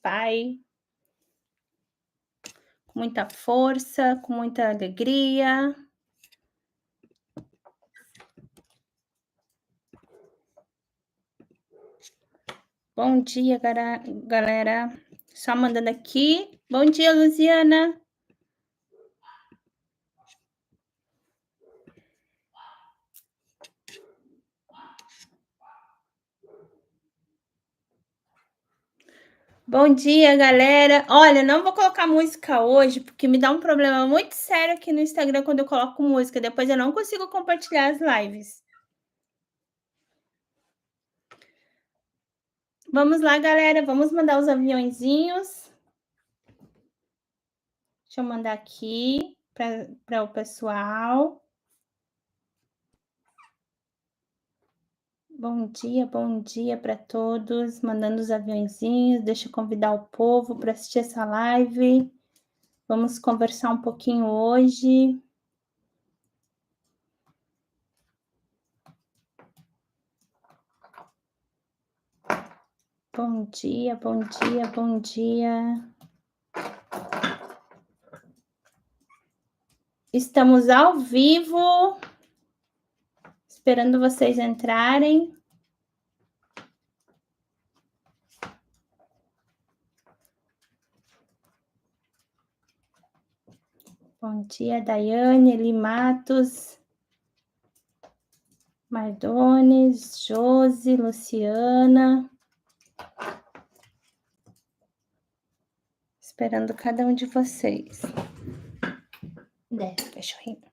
Pai, com muita força, com muita alegria. Bom dia, galera. Só mandando aqui. Bom dia, Luziana. Bom dia, galera. Olha, não vou colocar música hoje, porque me dá um problema muito sério aqui no Instagram quando eu coloco música. Depois eu não consigo compartilhar as lives. Vamos lá, galera. Vamos mandar os aviãozinhos. Deixa eu mandar aqui para o pessoal. Bom dia para todos. Mandando os aviãozinhos. Deixa eu convidar o povo para assistir essa live. Vamos conversar um pouquinho hoje. Bom dia. Estamos ao vivo. Esperando vocês entrarem. Bom dia, Daiane, Eli Matos, Mardones, Josi, Luciana. Esperando cada um de vocês. Desce, cachorrinho.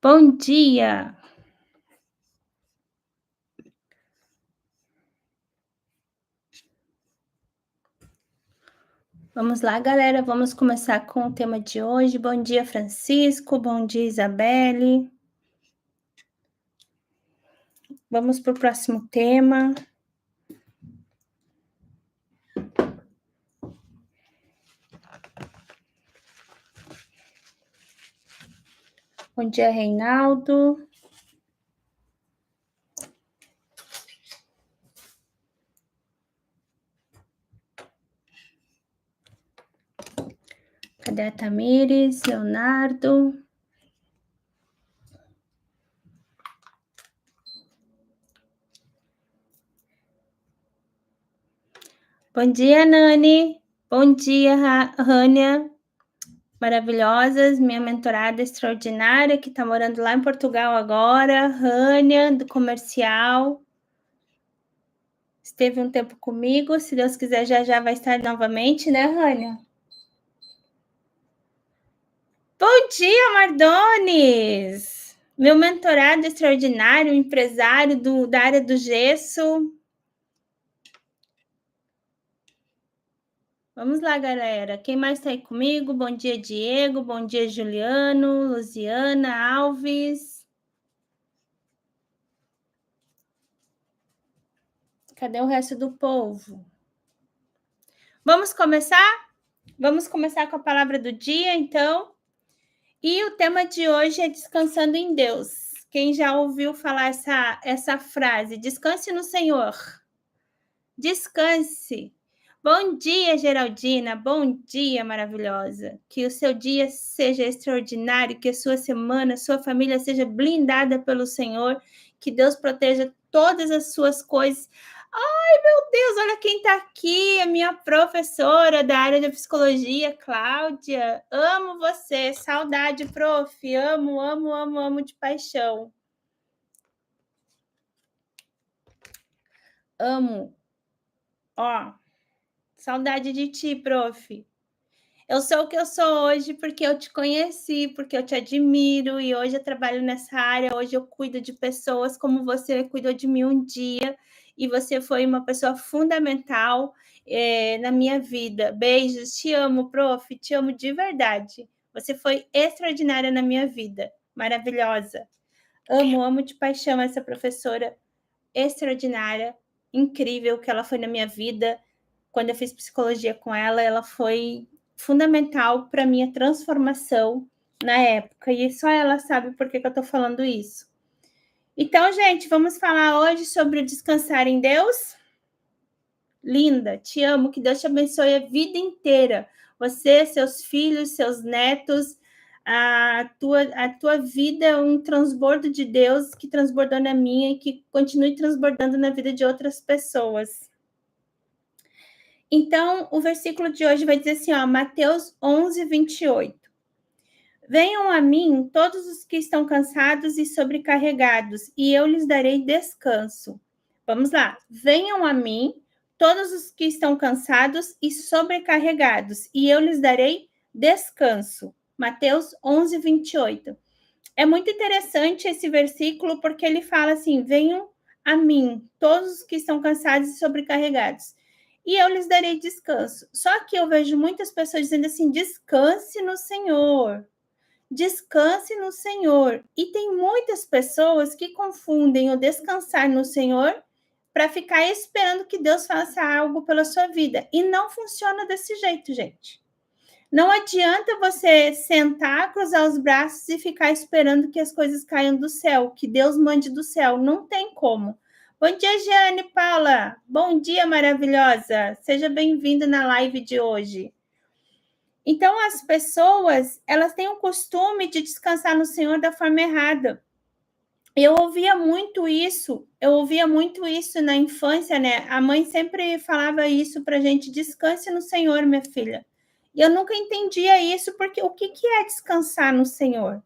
Bom dia! Vamos lá, galera. Vamos começar com o tema de hoje. Bom dia, Francisco. Bom dia, Isabelle. Vamos para o próximo tema. Bom dia, Reinaldo. Cadê a Tamires? Leonardo? Bom dia, Nani. Bom dia, Rânia. Maravilhosas, minha mentorada extraordinária, que está morando lá em Portugal agora. Rânia, do comercial. Esteve um tempo comigo. Se Deus quiser, já vai estar novamente, né, Rânia? Bom dia, Mardones! Meu mentorado extraordinário, empresário da área do gesso. Vamos lá, galera. Quem mais está aí comigo? Bom dia, Diego. Bom dia, Juliano, Luziana, Alves. Cadê o resto do povo? Vamos começar? Vamos começar com a palavra do dia, então. E o tema de hoje é descansando em Deus. Quem já ouviu falar essa frase? Descanse no Senhor. Descanse. Bom dia, Geraldina. Bom dia, maravilhosa. Que o seu dia seja extraordinário, que a sua semana, sua família seja blindada pelo Senhor, que Deus proteja todas as suas coisas. Ai, meu Deus, olha quem está aqui, a minha professora da área de psicologia, Cláudia. Amo você, saudade, prof. Amo de paixão. Amo. Ó, saudade de ti, prof. Eu sou o que eu sou hoje porque eu te conheci, porque eu te admiro e hoje eu trabalho nessa área, hoje eu cuido de pessoas como você cuidou de mim um dia e você foi uma pessoa fundamental na minha vida. Beijos, te amo, prof, te amo de verdade. Você foi extraordinária na minha vida, maravilhosa. Amo de paixão essa professora extraordinária, incrível que ela foi na minha vida. Quando eu fiz psicologia com ela, ela foi fundamental para minha transformação na época. E só ela sabe por que eu estou falando isso. Então, gente, vamos falar hoje sobre o descansar em Deus. linda, te amo, que Deus te abençoe a vida inteira. Você, seus filhos, seus netos, a tua vida é um transbordo de Deus que transbordou na minha e que continue transbordando na vida de outras pessoas. Então, o versículo de hoje vai dizer assim, ó, Mateus 11, 28. Venham a mim todos os que estão cansados e sobrecarregados, e eu lhes darei descanso. Vamos lá. Venham a mim todos os que estão cansados e sobrecarregados, e eu lhes darei descanso. Mateus 11, 28. É muito interessante esse versículo porque ele fala assim: venham a mim todos os que estão cansados e sobrecarregados, e eu lhes darei descanso. Só que eu vejo muitas pessoas dizendo assim: descanse no Senhor. Descanse no Senhor. E tem muitas pessoas que confundem o descansar no Senhor para ficar esperando que Deus faça algo pela sua vida. E não funciona desse jeito, gente. Não adianta você sentar, cruzar os braços e ficar esperando que as coisas caiam do céu, que Deus mande do céu. Não tem como. Bom dia, Jeane Paula. Bom dia, maravilhosa. Seja bem-vinda na live de hoje. Então, as pessoas, elas têm o costume de descansar no Senhor da forma errada. Eu ouvia muito isso na infância, né? A mãe sempre falava isso pra gente: descanse no Senhor, minha filha. E eu nunca entendia isso, porque o que é descansar no Senhor?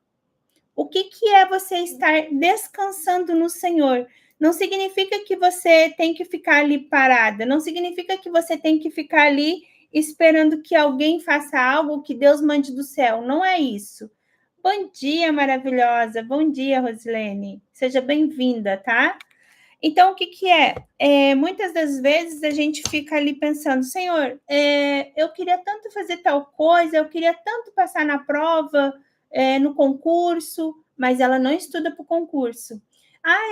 O que é você estar descansando no Senhor? Não significa que você tem que ficar ali parada, não significa que você tem que ficar ali esperando que alguém faça algo, que Deus mande do céu. Não é isso. Bom dia, maravilhosa. Bom dia, Rosilene. Seja bem-vinda, tá? Então, o que é? Muitas das vezes a gente fica ali pensando: Senhor, eu queria tanto fazer tal coisa, eu queria tanto passar na prova, no concurso, mas ela não estuda para o concurso.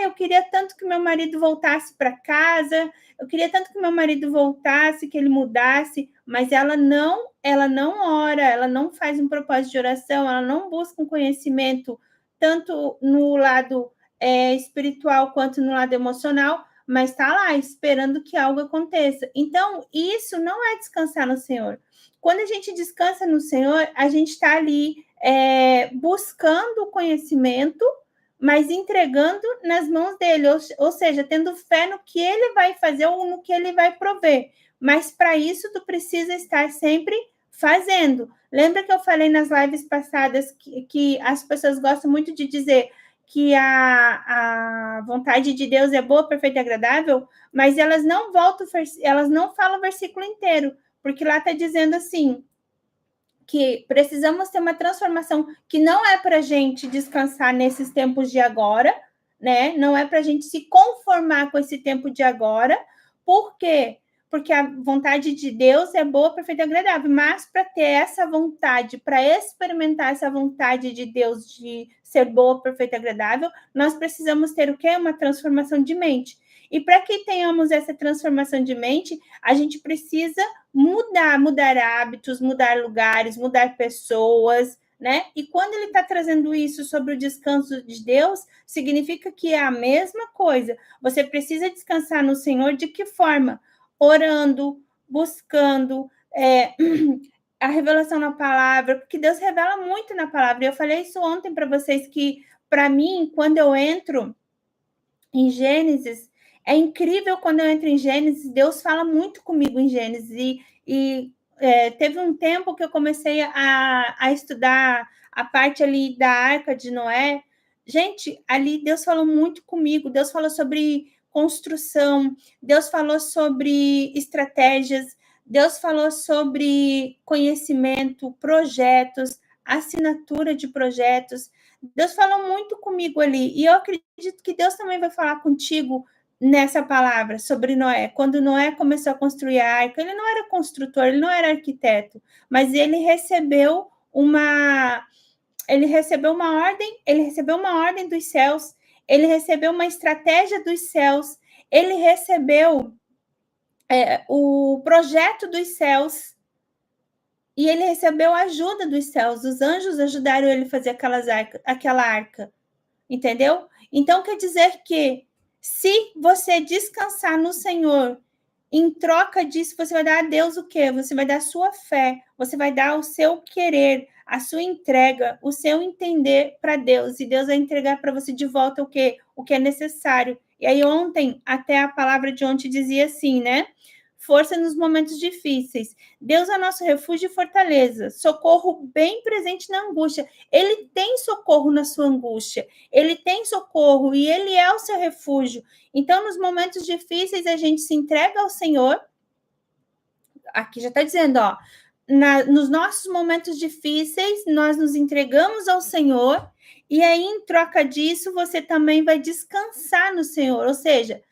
Eu queria tanto que meu marido voltasse para casa, eu queria tanto que meu marido voltasse, que ele mudasse, mas ela não ora, ela não faz um propósito de oração, ela não busca um conhecimento, tanto no lado espiritual quanto no lado emocional, mas está lá esperando que algo aconteça. Então, isso não é descansar no Senhor. Quando a gente descansa no Senhor, a gente está ali buscando o conhecimento, mas entregando nas mãos dele, ou seja, tendo fé no que ele vai fazer ou no que ele vai prover. Mas para isso, tu precisa estar sempre fazendo. Lembra que eu falei nas lives passadas que as pessoas gostam muito de dizer que a vontade de Deus é boa, perfeita e agradável, mas elas não falam o versículo inteiro, porque lá está dizendo assim, que precisamos ter uma transformação que não é para a gente descansar nesses tempos de agora, né? Não é para a gente se conformar com esse tempo de agora. Por quê? Porque a vontade de Deus é boa, perfeita e agradável, mas para ter essa vontade, para experimentar essa vontade de Deus de ser boa, perfeita e agradável, nós precisamos ter o quê? Uma transformação de mente. E para que tenhamos essa transformação de mente, a gente precisa mudar hábitos, mudar lugares, mudar pessoas, né? E quando ele está trazendo isso sobre o descanso de Deus, significa que é a mesma coisa. Você precisa descansar no Senhor de que forma? Orando, buscando a revelação na palavra, porque Deus revela muito na palavra. Eu falei isso ontem para vocês, que para mim, quando eu entro em Gênesis, é incrível. Quando eu entro em Gênesis, Deus fala muito comigo em Gênesis. Teve um tempo que eu comecei a estudar a parte ali da Arca de Noé. Gente, ali Deus falou muito comigo. Deus falou sobre construção, Deus falou sobre estratégias, Deus falou sobre conhecimento, projetos, assinatura de projetos. Deus falou muito comigo ali, e eu acredito que Deus também vai falar contigo nessa palavra sobre Noé. Quando Noé começou a construir a arca, ele não era construtor, ele não era arquiteto, mas ele recebeu uma ordem dos céus, ele recebeu uma estratégia dos céus, ele recebeu o projeto dos céus, e ele recebeu a ajuda dos céus. Os anjos ajudaram ele a fazer aquela arca, entendeu? Então, quer dizer que se você descansar no Senhor Em troca disso, você vai dar a Deus o quê? Você vai dar a sua fé, você vai dar o seu querer, a sua entrega, o seu entender para Deus. E Deus vai entregar para você de volta o quê? O que é necessário. E aí ontem, até a palavra de ontem dizia assim, né? Força nos momentos difíceis. Deus é nosso refúgio e fortaleza, socorro bem presente na angústia. Ele tem socorro na sua angústia, ele tem socorro e ele é o seu refúgio. Então, nos momentos difíceis, a gente se entrega ao Senhor. Aqui já está dizendo, ó, nos nossos momentos difíceis, nós nos entregamos ao Senhor, e aí, em troca disso, você também vai descansar no Senhor. Ou seja,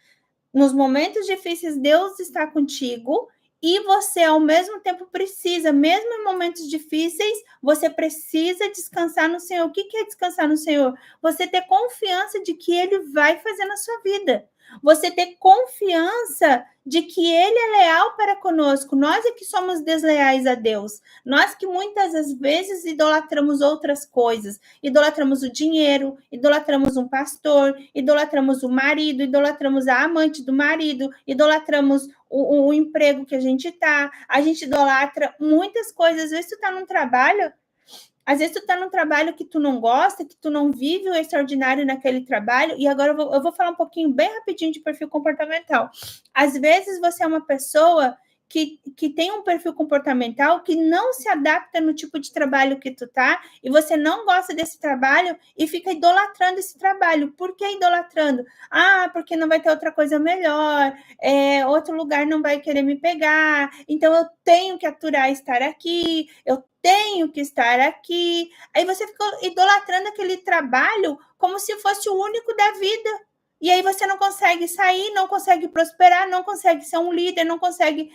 nos momentos difíceis, Deus está contigo e você, ao mesmo tempo, precisa, mesmo em momentos difíceis, você precisa descansar no Senhor. O que é descansar no Senhor? Você ter confiança de que Ele vai fazer na sua vida. Você ter confiança de que Ele é leal para conosco. Nós é que somos desleais a Deus. Nós que muitas vezes idolatramos outras coisas. Idolatramos o dinheiro, idolatramos um pastor, idolatramos o marido, idolatramos a amante do marido, idolatramos o emprego que a gente idolatra muitas coisas. Às vezes tu tá num trabalho, às vezes tu tá num trabalho que tu não gosta, que tu não vive o extraordinário naquele trabalho, e agora eu vou falar um pouquinho, bem rapidinho, de perfil comportamental. Às vezes você é uma pessoa que tem um perfil comportamental que não se adapta no tipo de trabalho que tu tá, e você não gosta desse trabalho e fica idolatrando esse trabalho. Por que idolatrando? Ah, porque não vai ter outra coisa melhor, outro lugar não vai querer me pegar, então eu tenho que aturar estar aqui, eu tenho que estar aqui. Aí você fica idolatrando aquele trabalho como se fosse o único da vida. E aí você não consegue sair, não consegue prosperar, não consegue ser um líder, não consegue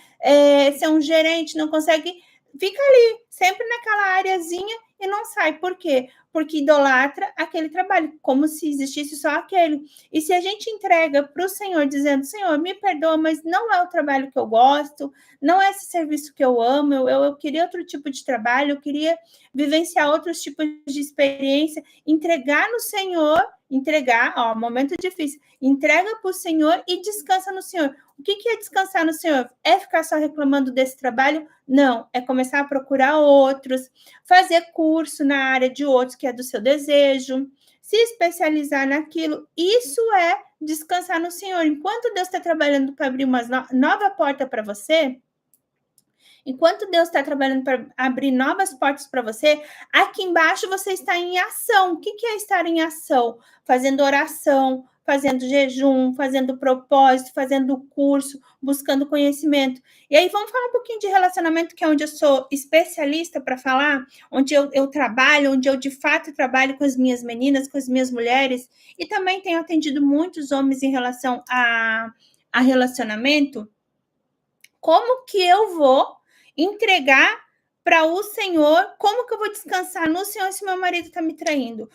ser um gerente, não consegue... Fica ali, sempre naquela areazinha e não sai. Por quê? Porque idolatra aquele trabalho, como se existisse só aquele. E se a gente entrega para o Senhor, dizendo, Senhor, me perdoa, mas não é o trabalho que eu gosto, não é esse serviço que eu amo, eu queria outro tipo de trabalho, eu queria vivenciar outros tipos de experiência, entregar no Senhor, momento difícil, entrega para o Senhor e descansa no Senhor. O que é descansar no Senhor? É ficar só reclamando desse trabalho? Não, é começar a procurar outros, fazer curso na área de outros que é do seu desejo, se especializar naquilo. Isso é descansar no Senhor. Enquanto Deus está trabalhando para abrir uma nova porta para você, enquanto Deus está trabalhando para abrir novas portas para você, aqui embaixo você está em ação. O que é estar em ação? Fazendo oração, fazendo jejum, fazendo propósito, fazendo curso, buscando conhecimento. E aí vamos falar um pouquinho de relacionamento, que é onde eu sou especialista para falar, onde eu trabalho, onde eu de fato trabalho com as minhas meninas, com as minhas mulheres, e também tenho atendido muitos homens em relação a relacionamento. Como que eu vou entregar para o Senhor? Como que eu vou descansar no Senhor se meu marido está me traindo?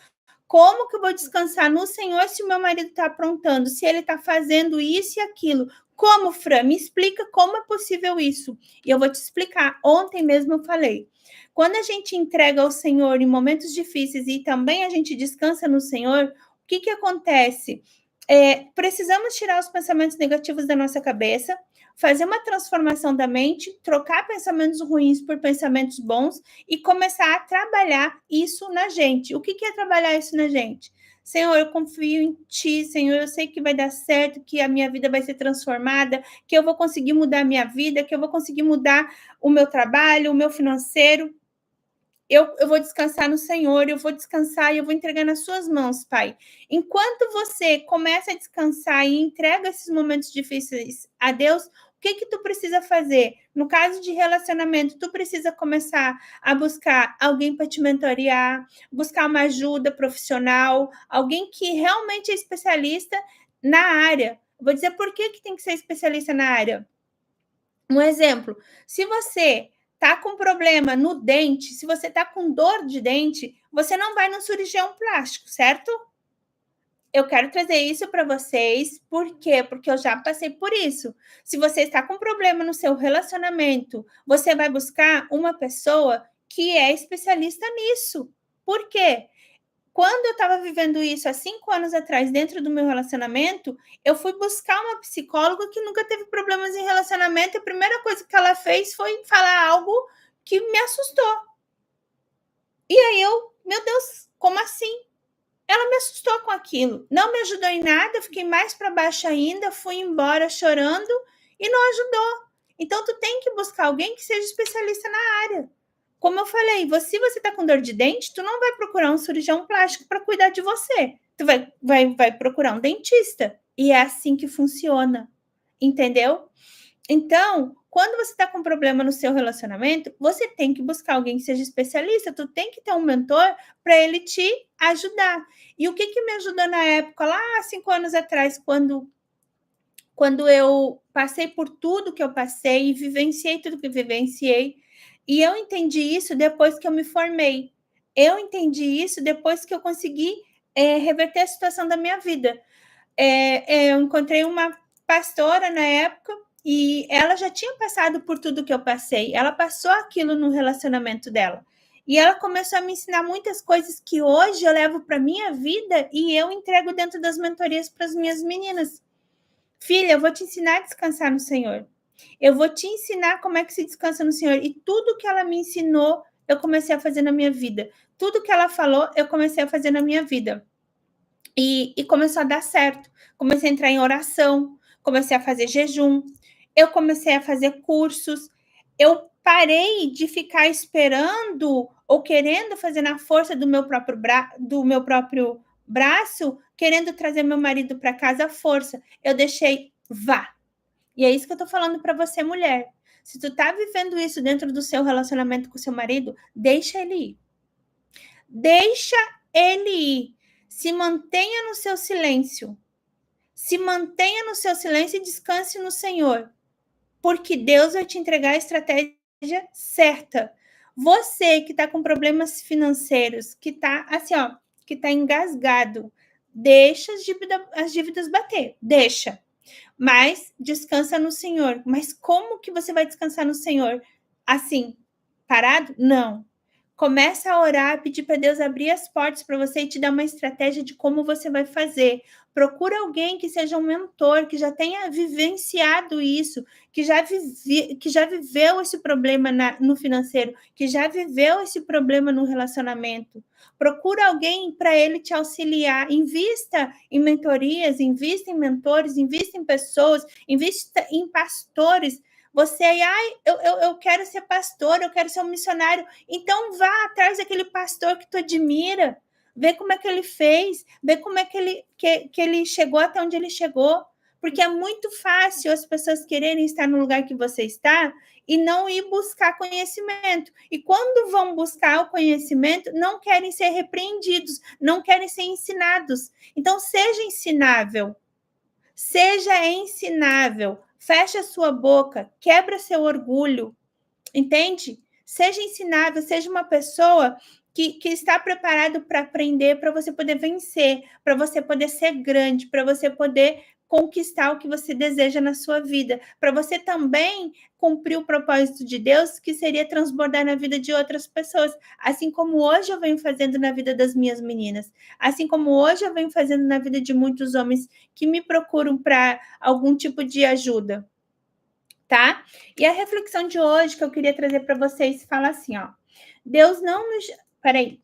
Como que eu vou descansar no Senhor se o meu marido está aprontando? Se ele está fazendo isso e aquilo? Como, Fran? Me explica como é possível isso. E eu vou te explicar. Ontem mesmo eu falei. Quando a gente entrega ao Senhor em momentos difíceis e também a gente descansa no Senhor, o que acontece? Precisamos tirar os pensamentos negativos da nossa cabeça, fazer uma transformação da mente, trocar pensamentos ruins por pensamentos bons e começar a trabalhar isso na gente. O que é trabalhar isso na gente? Senhor, eu confio em Ti, Senhor, eu sei que vai dar certo, que a minha vida vai ser transformada, que eu vou conseguir mudar a minha vida, que eu vou conseguir mudar o meu trabalho, o meu financeiro. Eu vou descansar no Senhor, eu vou descansar e eu vou entregar nas suas mãos, Pai. Enquanto você começa a descansar e entrega esses momentos difíceis a Deus, o que tu precisa fazer? No caso de relacionamento, tu precisa começar a buscar alguém para te mentorear, buscar uma ajuda profissional, alguém que realmente é especialista na área. Vou dizer por que tem que ser especialista na área. Um exemplo, se você tá com problema no dente, se você tá com dor de dente, você não vai no cirurgião plástico, certo? Eu quero trazer isso para vocês, por quê? Porque eu já passei por isso. Se você está com problema no seu relacionamento, você vai buscar uma pessoa que é especialista nisso. Por quê? quando eu estava vivendo isso há 5 anos atrás, dentro do meu relacionamento, eu fui buscar uma psicóloga que nunca teve problemas em relacionamento, e a primeira coisa que ela fez foi falar algo que me assustou. E aí meu Deus, como assim? Ela me assustou com aquilo, não me ajudou em nada, eu fiquei mais para baixo ainda, fui embora chorando e não ajudou. Então, tu tem que buscar alguém que seja especialista na área. Como eu falei, se você está com dor de dente, tu não vai procurar um cirurgião plástico para cuidar de você. Tu vai procurar um dentista. E é assim que funciona. Entendeu? Então, quando você está com problema no seu relacionamento, você tem que buscar alguém que seja especialista, tu tem que ter um mentor para ele te ajudar. E o que me ajudou na época, lá 5 anos atrás, quando eu passei por tudo que eu passei e vivenciei tudo que vivenciei, e eu entendi isso depois que eu me formei. Eu entendi isso depois que eu consegui reverter a situação da minha vida. Eu encontrei uma pastora na época e ela já tinha passado por tudo que eu passei. Ela passou aquilo no relacionamento dela. E ela começou a me ensinar muitas coisas que hoje eu levo para minha vida e eu entrego dentro das mentorias para as minhas meninas. Filha, eu vou te ensinar a descansar no Senhor. Eu vou te ensinar como é que se descansa no Senhor. E tudo que ela me ensinou, eu comecei a fazer na minha vida. Tudo que ela falou, eu comecei a fazer na minha vida. E começou a dar certo. Comecei a entrar em oração, comecei a fazer jejum, eu comecei a fazer cursos. Eu parei de ficar esperando ou querendo fazer na força do meu próprio braço, querendo trazer meu marido para casa à força. Eu deixei, vá. E é isso que eu tô falando para você, mulher. Se tu tá vivendo isso dentro do seu relacionamento com seu marido, deixa ele ir. Deixa ele ir. Se mantenha no seu silêncio. Se mantenha no seu silêncio e descanse no Senhor. Porque Deus vai te entregar a estratégia certa. Você que está com problemas financeiros, que está assim, ó, que está engasgado, deixa as dívidas bater. Deixa. Mas descansa no Senhor. Mas como que você vai descansar no Senhor? Assim, parado? Não. Começa a orar, pedir para Deus abrir as portas para você e te dar uma estratégia de como você vai fazer. Procura alguém que seja um mentor, que já tenha vivenciado isso, que já viveu esse problema no financeiro, que já viveu esse problema no relacionamento. Procura alguém para ele te auxiliar. Invista em mentorias, invista em mentores, invista em pessoas, invista em pastores. Você aí, eu quero ser pastor, eu quero ser um missionário. Então vá atrás daquele pastor que tu admira. Vê como é que ele fez, vê como é que ele chegou até onde ele chegou. Porque é muito fácil as pessoas quererem estar no lugar que você está e não ir buscar conhecimento. E quando vão buscar o conhecimento, não querem ser repreendidos, não querem ser ensinados. Então, seja ensinável. Seja ensinável. Feche a sua boca, quebra seu orgulho, entende? Seja ensinável, seja uma pessoa que está preparado para aprender, para você poder vencer, para você poder ser grande, para você poder conquistar o que você deseja na sua vida, para você também cumprir o propósito de Deus, que seria transbordar na vida de outras pessoas, assim como hoje eu venho fazendo na vida das minhas meninas, assim como hoje eu venho fazendo na vida de muitos homens que me procuram para algum tipo de ajuda. Tá? E a reflexão de hoje que eu queria trazer para vocês fala assim, ó. Deus não nos... Peraí.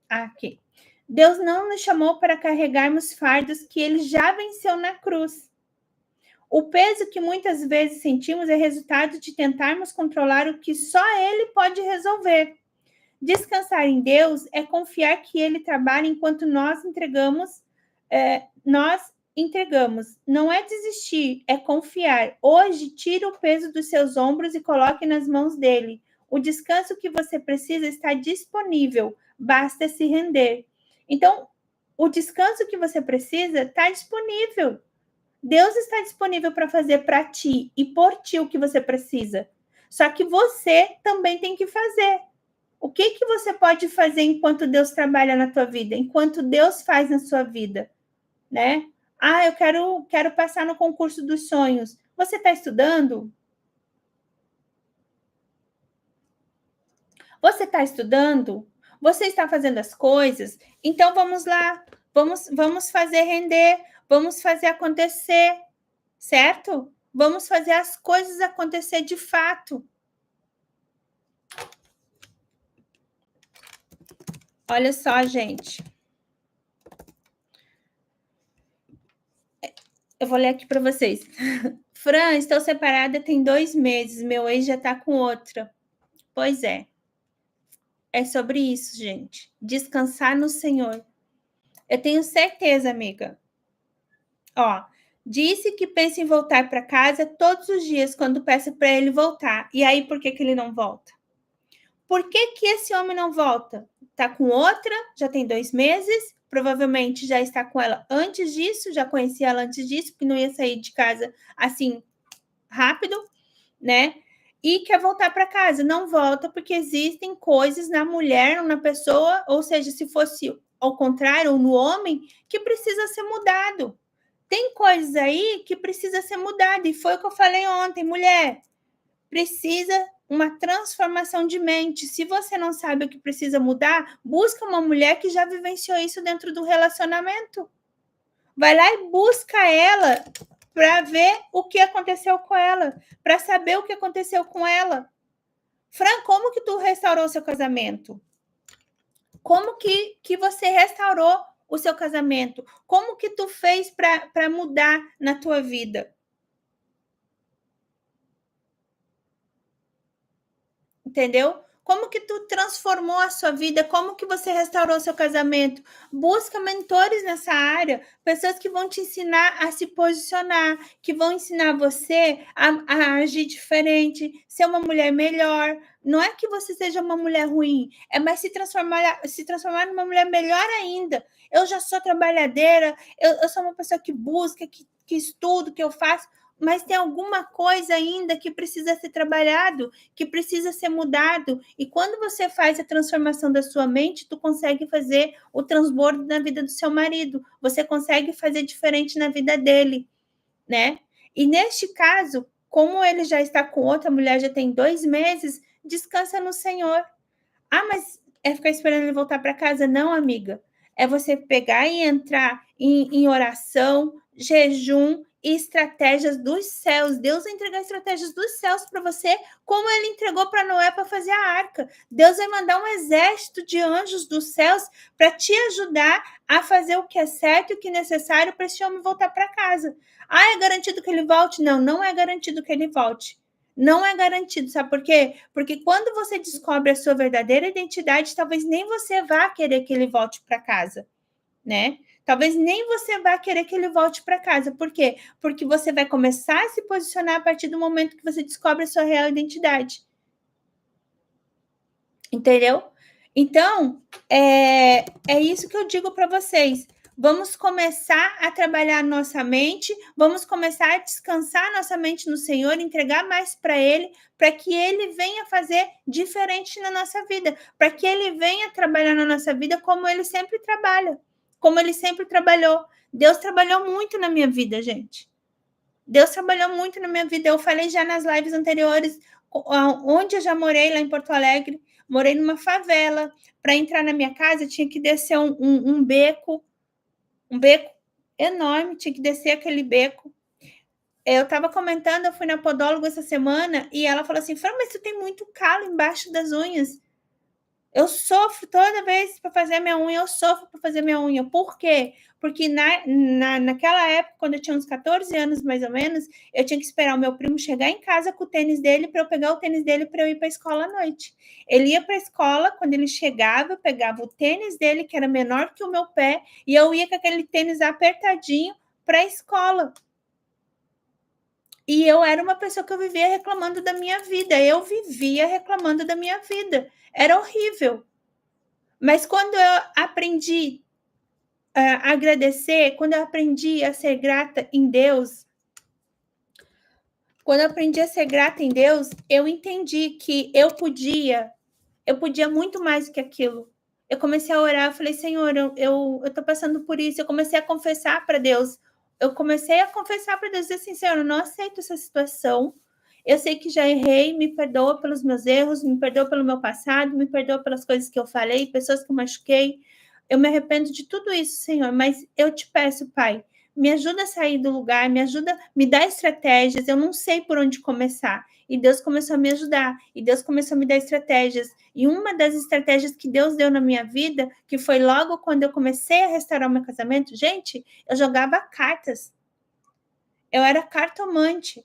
Aqui. Deus não nos chamou para carregarmos fardos que ele já venceu na cruz. O peso que muitas vezes sentimos é resultado de tentarmos controlar o que só ele pode resolver. Descansar em Deus é confiar que ele trabalha enquanto nós entregamos. Não é desistir, é confiar. Hoje, tire o peso dos seus ombros e coloque nas mãos dele. O descanso que você precisa está disponível, basta se render. Então, o descanso que você precisa está disponível. Deus está disponível para fazer para ti e por ti o que você precisa. Só que você também tem que fazer. O que você pode fazer enquanto Deus trabalha na tua vida? Enquanto Deus faz na sua vida, né? Ah, eu quero passar no concurso dos sonhos. Você está estudando? Você está estudando? Você está fazendo as coisas? Então vamos lá, vamos fazer render, vamos fazer acontecer, certo? Vamos fazer as coisas acontecer de fato. Olha só, gente. Eu vou ler aqui para vocês. Fran, estou separada tem 2 meses. Meu ex já está com outra. Pois é. É sobre isso, gente. Descansar no Senhor. Eu tenho certeza, amiga. Ó, disse que pensa em voltar para casa todos os dias quando peço para ele voltar. E aí, por que ele não volta? Por que esse homem não volta? Tá com outra, já tem 2 meses, provavelmente já está com ela antes disso, já conhecia ela antes disso, porque não ia sair de casa assim rápido, né? E quer voltar para casa. Não volta porque existem coisas na mulher ou na pessoa, ou seja, se fosse ao contrário, ou no homem, que precisa ser mudado. Tem coisas aí que precisa ser mudada, e foi o que eu falei ontem, mulher. Precisa uma transformação de mente. Se você não sabe o que precisa mudar, busca uma mulher que já vivenciou isso dentro do relacionamento. Vai lá e busca ela para ver o que aconteceu com ela, para saber o que aconteceu com ela. Fran, como que tu restaurou seu casamento? Como que você restaurou o seu casamento? Como que tu fez para mudar na tua vida? Entendeu? Como que tu transformou a sua vida? Como que você restaurou seu casamento? Busca mentores nessa área, pessoas que vão te ensinar a se posicionar, que vão ensinar você a agir diferente, ser uma mulher melhor. Não é que você seja uma mulher ruim, é mais se transformar numa mulher melhor ainda. Eu já sou trabalhadeira, eu sou uma pessoa que busca, que estudo, que eu faço, mas tem alguma coisa ainda que precisa ser trabalhado, que precisa ser mudado. E quando você faz a transformação da sua mente, tu consegue fazer o transbordo na vida do seu marido. Você consegue fazer diferente na vida dele, né? E neste caso, como ele já está com outra mulher, já tem 2 meses, descansa no Senhor. Ah, mas é ficar esperando ele voltar para casa? Não, amiga. É você pegar e entrar em oração, jejum e estratégias dos céus. Deus vai entregar estratégias dos céus para você, como ele entregou para Noé para fazer a arca. Deus vai mandar um exército de anjos dos céus para te ajudar a fazer o que é certo e o que é necessário para esse homem voltar para casa. Ah, é garantido que ele volte? Não, não é garantido que ele volte. Não é garantido, sabe por quê? Porque quando você descobre a sua verdadeira identidade, talvez nem você vá querer que ele volte para casa, né? Talvez nem você vá querer que ele volte para casa. Por quê? Porque você vai começar a se posicionar a partir do momento que você descobre a sua real identidade. Entendeu? Então, é isso que eu digo para vocês. Vamos começar a trabalhar nossa mente, vamos começar a descansar nossa mente no Senhor, entregar mais para Ele, para que Ele venha fazer diferente na nossa vida, para que Ele venha trabalhar na nossa vida como Ele sempre trabalha, como Ele sempre trabalhou. Deus trabalhou muito na minha vida, gente. Deus trabalhou muito na minha vida. Eu falei já nas lives anteriores, onde eu já morei, lá em Porto Alegre, morei numa favela. Para entrar na minha casa, tinha que descer um beco enorme, tinha que descer aquele beco. Eu estava comentando, eu fui na podóloga essa semana e ela falou assim: Fran, mas tu tem muito calo embaixo das unhas. Eu sofro toda vez para fazer minha unha, eu sofro para fazer minha unha. Por quê? Porque naquela época, quando eu tinha uns 14 anos mais ou menos, eu tinha que esperar o meu primo chegar em casa com o tênis dele para eu pegar o tênis dele para eu ir para a escola à noite. Ele ia para a escola, quando ele chegava, eu pegava o tênis dele, que era menor que o meu pé, e eu ia com aquele tênis apertadinho para a escola. E eu era uma pessoa que eu vivia reclamando da minha vida. Eu vivia reclamando da minha vida. Era horrível. Mas quando eu aprendi a agradecer, quando eu aprendi a ser grata em Deus, quando eu aprendi a ser grata em Deus, eu entendi que eu podia muito mais do que aquilo. Eu comecei a orar, eu falei, Senhor, eu tô passando por isso. Eu comecei a confessar para Deus. Eu comecei a confessar para Deus assim, Senhor, eu não aceito essa situação. Eu sei que já errei, me perdoa pelos meus erros, me perdoa pelo meu passado, me perdoa pelas coisas que eu falei, pessoas que eu machuquei. Eu me arrependo de tudo isso, Senhor, mas eu te peço, Pai, me ajuda a sair do lugar, me ajuda, me dá estratégias, eu não sei por onde começar. E Deus começou a me ajudar, e Deus começou a me dar estratégias. E uma das estratégias que Deus deu na minha vida, que foi logo quando eu comecei a restaurar o meu casamento, gente, eu jogava cartas. Eu era cartomante.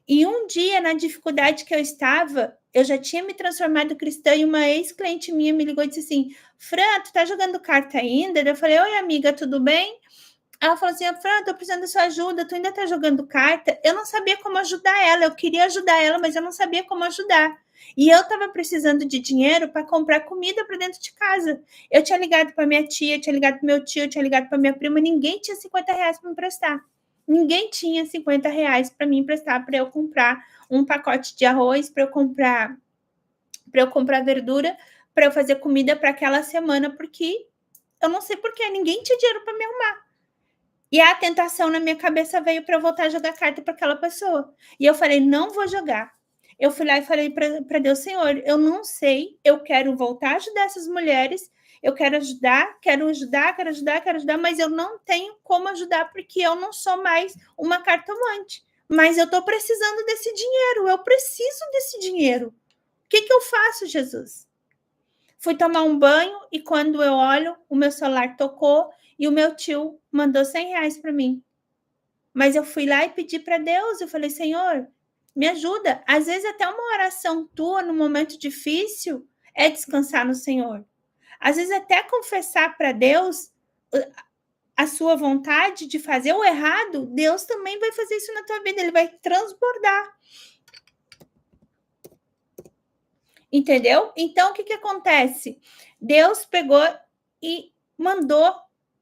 E um dia, na dificuldade que eu estava, eu já tinha me transformado cristã e uma ex-cliente minha me ligou e disse assim, Fran, tu tá jogando carta ainda? Eu falei, oi amiga, tudo bem? Ela falou assim, Fran, tô precisando da sua ajuda, tu ainda tá jogando carta? Eu não sabia como ajudar ela, eu queria ajudar ela, mas eu não sabia como ajudar. E eu tava precisando de dinheiro para comprar comida para dentro de casa. Eu tinha ligado para minha tia, tinha ligado para meu tio, tinha ligado para minha prima, ninguém tinha R$ 50 para me emprestar. Ninguém tinha R$ 50 para me emprestar para eu comprar um pacote de arroz, para eu comprar verdura, para eu fazer comida para aquela semana, porque eu não sei porquê, ninguém tinha dinheiro para me arrumar. E a tentação na minha cabeça veio para eu voltar a jogar carta para aquela pessoa. E eu falei, não vou jogar. Eu fui lá e falei para Deus, Senhor, eu não sei, eu quero voltar a ajudar essas mulheres, eu quero ajudar, quero ajudar, mas eu não tenho como ajudar porque eu não sou mais uma cartomante. Mas eu estou precisando desse dinheiro, eu preciso desse dinheiro. O que eu faço, Jesus? Fui tomar um banho e quando eu olho, o meu celular tocou e o meu tio mandou R$ 100 para mim. Mas eu fui lá e pedi para Deus, eu falei, Senhor, me ajuda. Às vezes até uma oração tua no momento difícil é descansar no Senhor. Às vezes até confessar para Deus a sua vontade de fazer o errado, Deus também vai fazer isso na tua vida, ele vai transbordar. Entendeu? Então, o que acontece? Deus pegou e mandou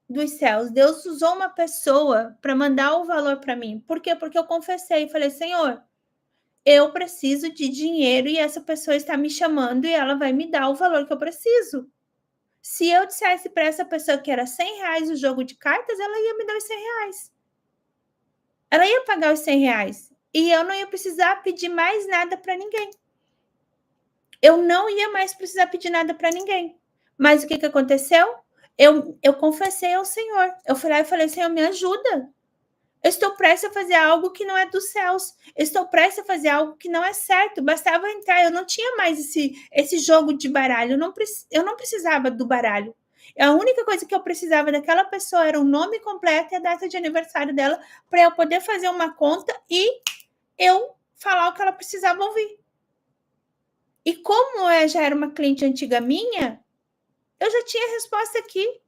dos céus. Deus usou uma pessoa para mandar o valor para mim. Por quê? Porque eu confessei e falei, Senhor, eu preciso de dinheiro e essa pessoa está me chamando e ela vai me dar o valor que eu preciso. Se eu dissesse para essa pessoa que era R$ 100 o jogo de cartas, ela ia me dar os R$ 100. Ela ia pagar os R$ 100 e eu não ia precisar pedir mais nada para ninguém. Eu não ia mais precisar pedir nada para ninguém. Mas o que aconteceu? Eu confessei ao Senhor. Eu fui lá e falei, Senhor, me ajuda. Eu estou prestes a fazer algo que não é dos céus. Eu estou prestes a fazer algo que não é certo. Bastava entrar. Eu não tinha mais esse jogo de baralho. Eu não precisava do baralho. A única coisa que eu precisava daquela pessoa era o nome completo e a data de aniversário dela para eu poder fazer uma conta e eu falar o que ela precisava ouvir. E como eu já era uma cliente antiga minha, eu já tinha a resposta aqui.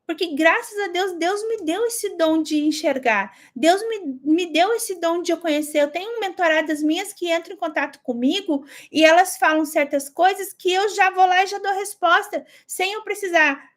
Porque graças a Deus, Deus me deu esse dom de enxergar. Deus me deu esse dom de eu conhecer. Eu tenho mentoradas minhas que entram em contato comigo e elas falam certas coisas que eu já vou lá e já dou resposta, sem eu precisar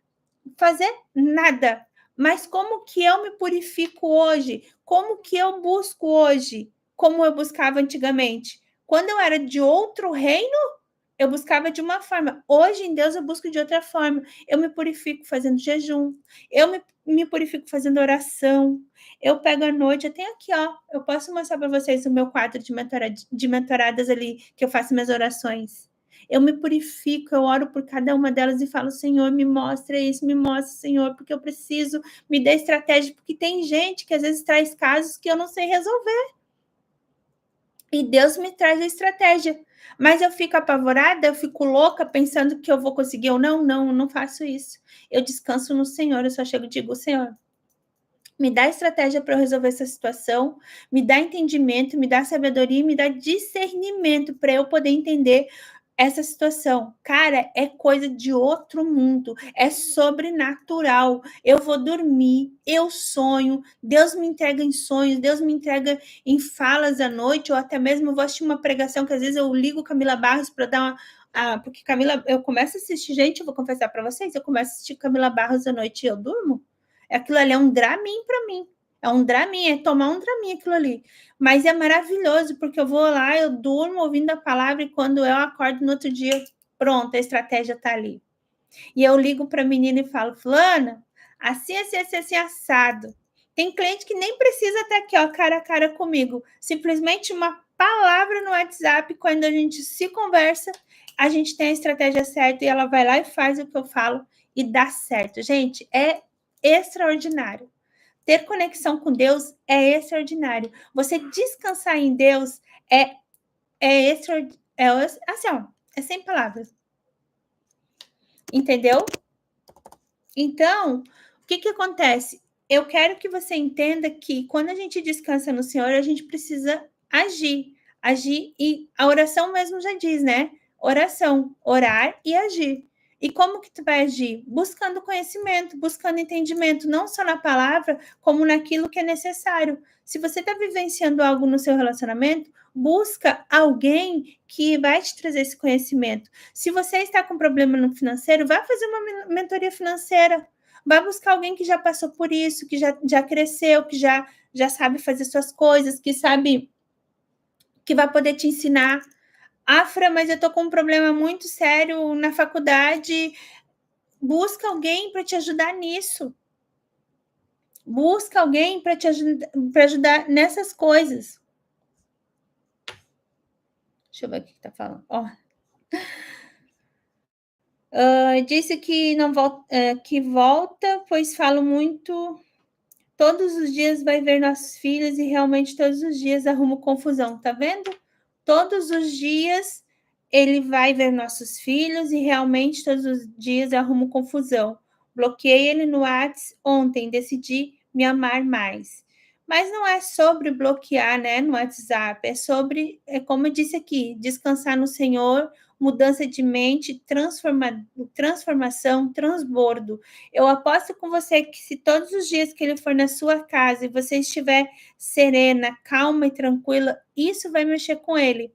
fazer nada. Mas como que eu me purifico hoje? Como que eu busco hoje? Como eu buscava antigamente? Quando eu era de outro reino, eu buscava de uma forma. Hoje, em Deus, eu busco de outra forma. Eu me purifico fazendo jejum. Eu me purifico fazendo oração. Eu pego à noite. Eu tenho aqui, ó. Eu posso mostrar para vocês o meu quadro de mentoradas ali, que eu faço minhas orações. Eu me purifico, eu oro por cada uma delas e falo, Senhor, me mostra isso, me mostra, Senhor, porque eu preciso, me dê estratégia, porque tem gente que às vezes traz casos que eu não sei resolver. E Deus me traz a estratégia. Mas eu fico apavorada, eu fico louca pensando que eu vou conseguir ou não. Não, eu não faço isso. Eu descanso no Senhor, eu só chego e digo, Senhor, me dá estratégia para eu resolver essa situação, me dá entendimento, me dá sabedoria, me dá discernimento para eu poder entender essa situação. Cara, é coisa de outro mundo, é sobrenatural. Eu vou dormir, eu sonho, Deus me entrega em sonhos, Deus me entrega em falas à noite, ou até mesmo eu vou assistir uma pregação que às vezes eu ligo Camila Barros para dar uma. Porque Camila, eu começo a assistir, gente, eu vou confessar para vocês, eu começo a assistir Camila Barros à noite e eu durmo. Aquilo ali é um Dramin para mim. É um Dramin, é tomar um Dramin aquilo ali. Mas é maravilhoso, porque eu vou lá, eu durmo ouvindo a palavra e quando eu acordo no outro dia, pronto, a estratégia está ali. E eu ligo para a menina e falo, fulana, assim, assado. Tem cliente que nem precisa estar aqui, ó, cara a cara comigo. Simplesmente uma palavra no WhatsApp, quando a gente se conversa, a gente tem a estratégia certa e ela vai lá e faz o que eu falo e dá certo. Gente, é extraordinário. Ter conexão com Deus é extraordinário. Você descansar em Deus é extraordinário. Assim, ó, é sem palavras. Entendeu? Então, o que acontece? Eu quero que você entenda que quando a gente descansa no Senhor, a gente precisa agir. Agir, e a oração mesmo já diz, né? Oração, orar e agir. E como que tu vai agir? Buscando conhecimento, buscando entendimento, não só na palavra, como naquilo que é necessário. Se você está vivenciando algo no seu relacionamento, busca alguém que vai te trazer esse conhecimento. Se você está com problema no financeiro, vai fazer uma mentoria financeira. Vai buscar alguém que já passou por isso, que já cresceu, que já sabe fazer suas coisas, que sabe que vai poder te ensinar. Afra, mas eu estou com um problema muito sério na faculdade. Busca alguém para te ajudar nisso. Busca alguém para te ajudar nessas coisas. Deixa eu ver o que está falando. Disse que não volta, que volta, pois falo muito. Todos os dias vai ver nossos filhos e realmente todos os dias arrumo confusão, tá vendo? Todos os dias ele vai ver nossos filhos e realmente todos os dias arrumo confusão. Bloqueei ele no WhatsApp ontem, decidi me amar mais. Mas não é sobre bloquear, né, no WhatsApp, é sobre, como eu disse aqui, descansar no Senhor, mudança de mente, transformação, transbordo. Eu aposto com você que se todos os dias que ele for na sua casa e você estiver serena, calma e tranquila, isso vai mexer com ele.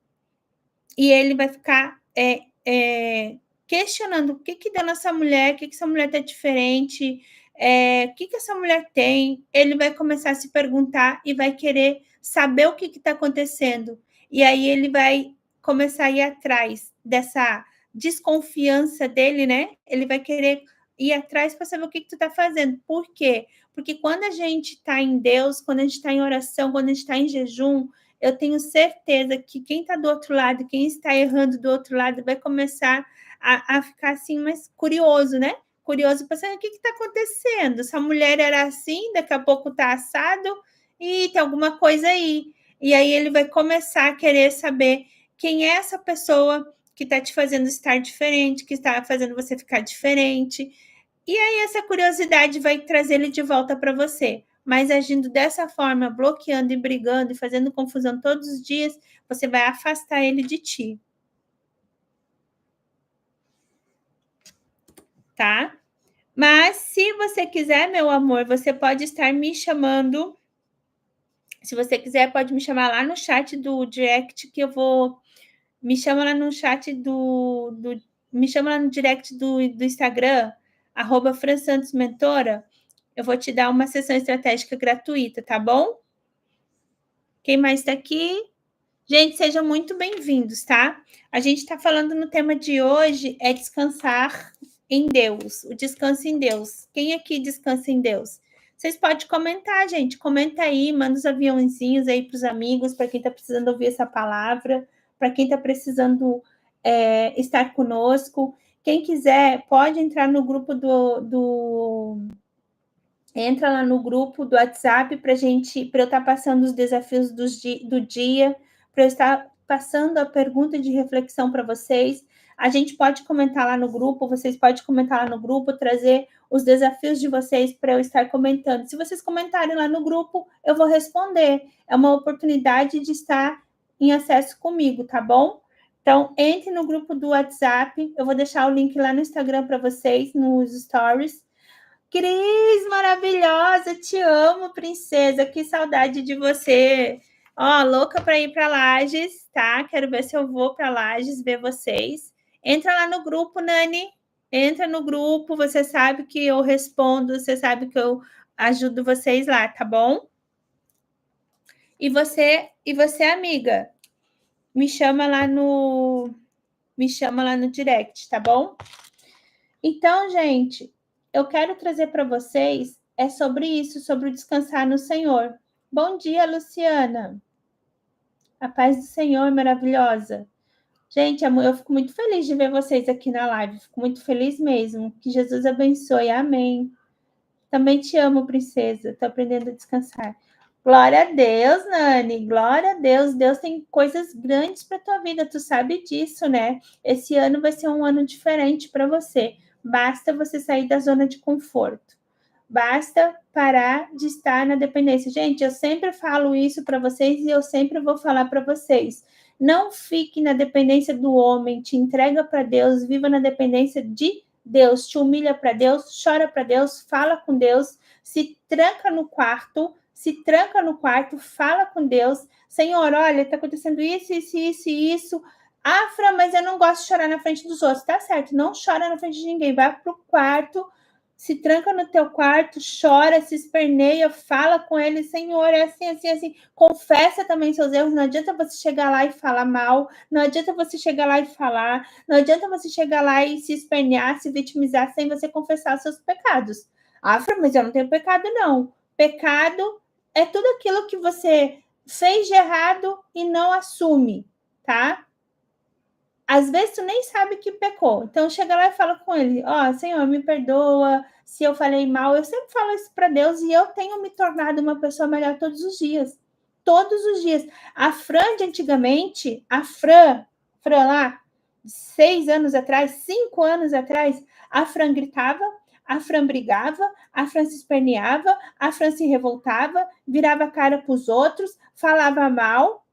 E ele vai ficar questionando o que deu nessa mulher, o que essa mulher está diferente, o que essa mulher tem. Ele vai começar a se perguntar e vai querer saber o que está acontecendo. E aí ele vai começar a ir atrás dessa desconfiança dele, né? Ele vai querer ir atrás para saber o que tu está fazendo. Por quê? Porque quando a gente está em Deus, quando a gente está em oração, quando a gente está em jejum, eu tenho certeza que quem está do outro lado, quem está errando do outro lado, vai começar a ficar assim mais curioso, né? Curioso para saber o que está acontecendo. Essa mulher era assim, daqui a pouco está assado e tem alguma coisa aí. E aí ele vai começar a querer saber quem é essa pessoa que está te fazendo estar diferente, que está fazendo você ficar diferente. E aí essa curiosidade vai trazer ele de volta para você. Mas agindo dessa forma, bloqueando e brigando e fazendo confusão todos os dias, você vai afastar ele de ti. Tá? Mas se você quiser, meu amor, você pode estar me chamando. Se você quiser, pode me chamar lá no chat do direct que eu vou. Me chama lá no chat me chama lá no direct do Instagram, @FranSantosMentora. Eu vou te dar uma sessão estratégica gratuita, tá bom? Quem mais está aqui? Gente, sejam muito bem-vindos, tá? A gente está falando no tema de hoje é descansar em Deus, o descanso em Deus. Quem aqui descansa em Deus? Vocês podem comentar, gente. Comenta aí, manda os aviãozinhos aí para os amigos, para quem está precisando ouvir essa palavra, para quem está precisando estar conosco. Quem quiser, pode entrar no grupo entra lá no grupo do WhatsApp para eu estar passando os desafios do dia, para eu estar passando a pergunta de reflexão para vocês. A gente pode comentar lá no grupo, vocês podem comentar lá no grupo, trazer os desafios de vocês para eu estar comentando. Se vocês comentarem lá no grupo, eu vou responder. É uma oportunidade de estar em acesso comigo, tá bom? Então, entre no grupo do WhatsApp, eu vou deixar o link lá no Instagram para vocês, nos stories. Cris, maravilhosa, te amo, princesa, que saudade de você. Ó, louca para ir para Lages, tá? Quero ver se eu vou para Lages ver vocês. Entra lá no grupo, Nani. Entra no grupo, você sabe que eu respondo, você sabe que eu ajudo vocês lá, tá bom? E você, amiga, me chama lá no direct, tá bom? Então, gente, eu quero trazer para vocês sobre isso, sobre o descansar no Senhor. Bom dia, Luciana. A paz do Senhor maravilhosa. Gente, amor, eu fico muito feliz de ver vocês aqui na live. Fico muito feliz mesmo. Que Jesus abençoe. Amém. Também te amo, princesa. Estou aprendendo a descansar. Glória a Deus, Nani. Glória a Deus. Deus tem coisas grandes para tua vida. Tu sabe disso, né? Esse ano vai ser um ano diferente para você. Basta você sair da zona de conforto. Basta parar de estar na dependência. Gente, eu sempre falo isso para vocês e eu sempre vou falar para vocês. Não fique na dependência do homem, te entrega para Deus, viva na dependência de Deus, te humilha para Deus, chora para Deus, fala com Deus, se tranca no quarto, fala com Deus. Senhor, olha, está acontecendo isso, isso, isso, isso. Afra, mas eu não gosto de chorar na frente dos outros. Tá certo, não chora na frente de ninguém. Vai pro quarto, se tranca no teu quarto, chora, se esperneia, fala com ele, Senhor, é assim, assim, assim. Confessa também seus erros. Não adianta você chegar lá e falar mal. Não adianta você chegar lá e falar. Não adianta você chegar lá e se espernear, se vitimizar sem você confessar seus pecados. Afra, mas eu não tenho pecado, não. Pecado é tudo aquilo que você fez de errado e não assume, tá? Às vezes tu nem sabe que pecou. Então chega lá e fala com ele: ó, Senhor, me perdoa se eu falei mal. Eu sempre falo isso para Deus e eu tenho me tornado uma pessoa melhor todos os dias. Todos os dias. A Fran de antigamente, a Fran lá, 6 anos atrás, 5 anos atrás, a Fran gritava, a Fran brigava, a Fran se esperneava, a Fran se revoltava, virava a cara para os outros, falava mal.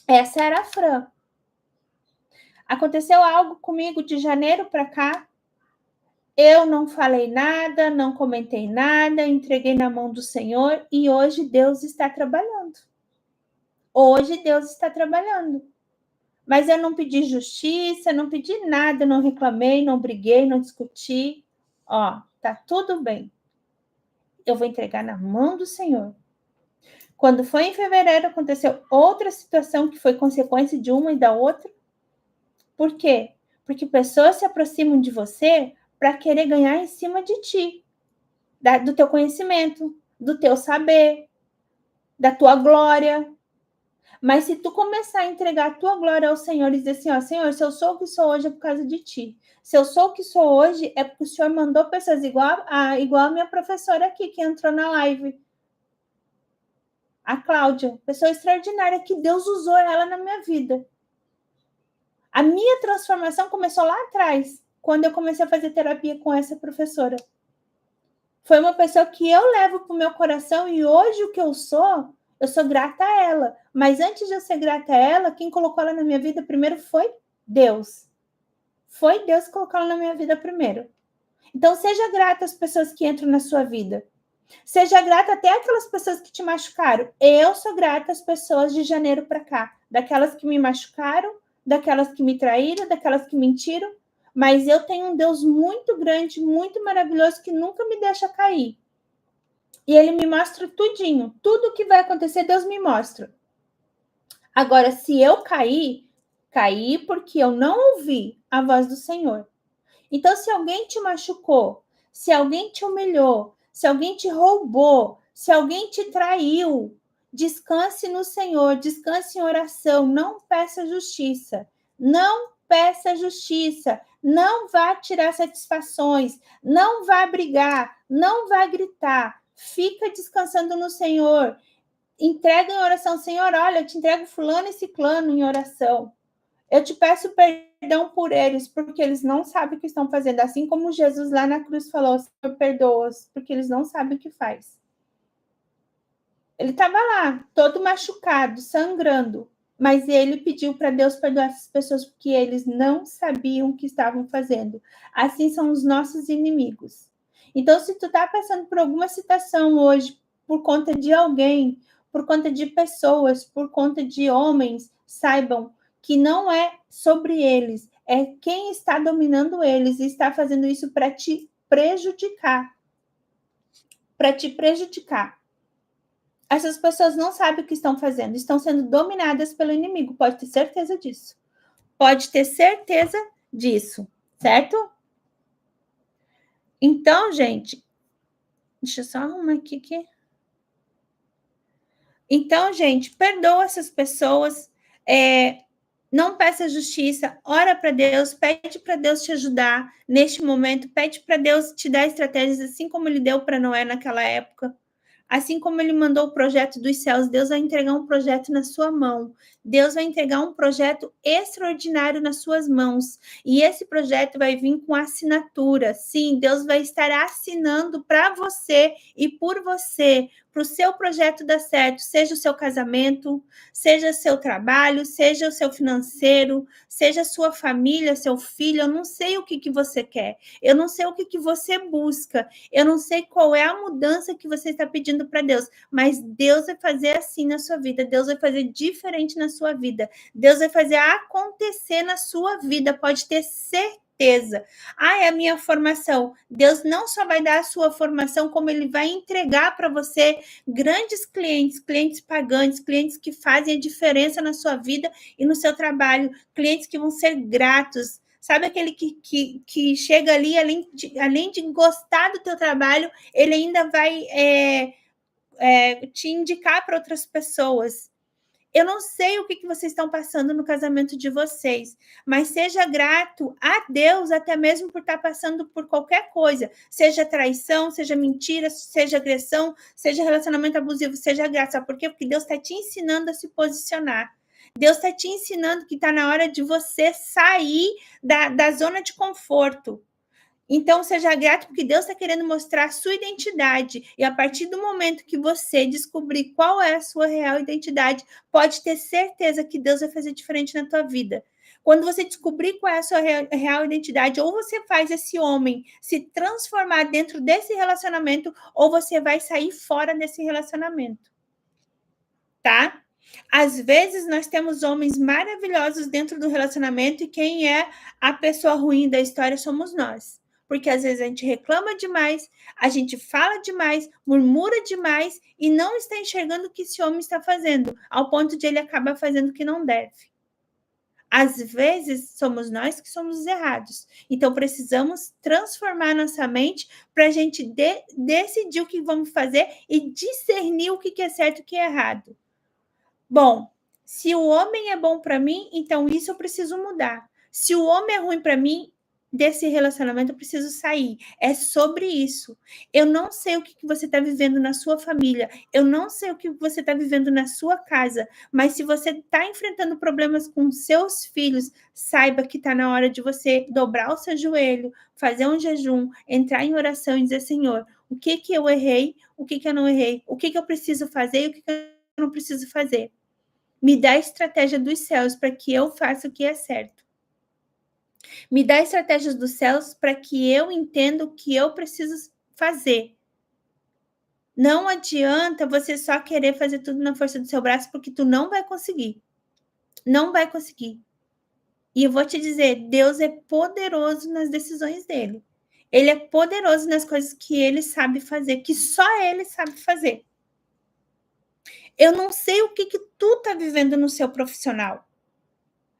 Essa era a Fran. Aconteceu algo comigo de janeiro para cá. Eu não falei nada, não comentei nada, entreguei na mão do Senhor e hoje Deus está trabalhando. Hoje Deus está trabalhando. Mas eu não pedi justiça, não pedi nada, não reclamei, não briguei, não discuti. Ó, tá tudo bem. Eu vou entregar na mão do Senhor. Quando foi em fevereiro, aconteceu outra situação que foi consequência de uma e da outra. Por quê? Porque pessoas se aproximam de você para querer ganhar em cima de ti, do teu conhecimento, do teu saber, da tua glória. Mas se tu começar a entregar a tua glória ao Senhor e dizer assim, ó, Senhor, se eu sou o que sou hoje é por causa de ti. Se eu sou o que sou hoje é porque o Senhor mandou pessoas igual a minha professora aqui que entrou na live. A Cláudia, pessoa extraordinária que Deus usou ela na minha vida. A minha transformação começou lá atrás, quando eu comecei a fazer terapia com essa professora. Foi uma pessoa que eu levo para o meu coração e hoje o que eu sou grata a ela. Mas antes de eu ser grata a ela, quem colocou ela na minha vida primeiro foi Deus. Foi Deus que colocou ela na minha vida primeiro. Então, seja grata às pessoas que entram na sua vida. Seja grata até aquelas pessoas que te machucaram. Eu sou grata às pessoas de janeiro para cá. Daquelas que me machucaram, daquelas que me traíram, daquelas que mentiram. Mas eu tenho um Deus muito grande, muito maravilhoso, que nunca me deixa cair. E ele me mostra tudinho. Tudo que vai acontecer, Deus me mostra. Agora, se eu caí porque eu não ouvi a voz do Senhor. Então, se alguém te machucou, se alguém te humilhou, se alguém te roubou, se alguém te traiu, descanse no Senhor, descanse em oração, não peça justiça. Não peça justiça, não vá tirar satisfações, não vá brigar, não vá gritar. Fica descansando no Senhor. Entrega em oração, Senhor, olha, eu te entrego fulano e ciclano em oração. Eu te peço perdão por eles, porque eles não sabem o que estão fazendo. Assim como Jesus lá na cruz falou, Senhor, perdoa-os, porque eles não sabem o que faz. Ele estava lá, todo machucado, sangrando, mas ele pediu para Deus perdoar essas pessoas, porque eles não sabiam o que estavam fazendo. Assim são os nossos inimigos. Então, se tu está passando por alguma situação hoje, por conta de alguém, por conta de pessoas, por conta de homens, saibam que não é sobre eles, é quem está dominando eles e está fazendo isso para te prejudicar. Para te prejudicar. Essas pessoas não sabem o que estão fazendo, estão sendo dominadas pelo inimigo, pode ter certeza disso. Pode ter certeza disso, certo? Então, gente, deixa eu só arrumar aqui. Então, gente, perdoa essas pessoas, não peça justiça, ora para Deus, pede para Deus te ajudar neste momento, pede para Deus te dar estratégias, assim como ele deu para Noé naquela época. Assim como ele mandou o projeto dos céus, Deus vai entregar um projeto na sua mão. Deus vai entregar um projeto extraordinário nas suas mãos. E esse projeto vai vir com assinatura. Sim, Deus vai estar assinando para você e por você, para o seu projeto dar certo, seja o seu casamento, seja o seu trabalho, seja o seu financeiro, seja a sua família, seu filho. Eu não sei o que você quer, eu não sei o que você busca, eu não sei qual é a mudança que você está pedindo para Deus, mas Deus vai fazer assim na sua vida, Deus vai fazer diferente na sua vida, Deus vai fazer acontecer na sua vida, pode ter certeza. Ah, é a minha formação. Deus não só vai dar a sua formação, como ele vai entregar para você grandes clientes, clientes pagantes, clientes que fazem a diferença na sua vida e no seu trabalho, clientes que vão ser gratos. Sabe aquele que chega ali, além de gostar do teu trabalho, ele ainda vai te indicar para outras pessoas. Eu não sei o que vocês estão passando no casamento de vocês, mas seja grato a Deus até mesmo por estar passando por qualquer coisa, seja traição, seja mentira, seja agressão, seja relacionamento abusivo, seja grato. Sabe por quê? Porque Deus está te ensinando a se posicionar. Deus está te ensinando que está na hora de você sair da zona de conforto. Então, seja grato porque Deus está querendo mostrar a sua identidade. E a partir do momento que você descobrir qual é a sua real identidade, pode ter certeza que Deus vai fazer diferente na tua vida. Quando você descobrir qual é a sua real identidade, ou você faz esse homem se transformar dentro desse relacionamento, ou você vai sair fora desse relacionamento. Tá? Às vezes nós temos homens maravilhosos dentro do relacionamento e quem é a pessoa ruim da história somos nós. Porque às vezes a gente reclama demais, a gente fala demais, murmura demais e não está enxergando o que esse homem está fazendo, ao ponto de ele acabar fazendo o que não deve. Às vezes somos nós que somos errados. Então precisamos transformar nossa mente para a gente decidir o que vamos fazer e discernir o que é certo e o que é errado. Bom, se o homem é bom para mim, então isso eu preciso mudar. Se o homem é ruim para mim, desse relacionamento eu preciso sair. É sobre isso. Eu não sei o que você está vivendo na sua família, eu não sei o que você está vivendo na sua casa, mas se você está enfrentando problemas com seus filhos, saiba que está na hora de você dobrar o seu joelho, fazer um jejum, entrar em oração e dizer: Senhor, o que eu errei, o que eu não errei, o que eu preciso fazer e o que eu não preciso fazer. Me dá a estratégia dos céus para que eu faça o que é certo. Me dá estratégias dos céus para que eu entenda o que eu preciso fazer. Não adianta você só querer fazer tudo na força do seu braço, porque tu não vai conseguir. Não vai conseguir. E eu vou te dizer, Deus é poderoso nas decisões dele. Ele é poderoso nas coisas que ele sabe fazer, que só ele sabe fazer. Eu não sei o que tu tá vivendo no seu profissional.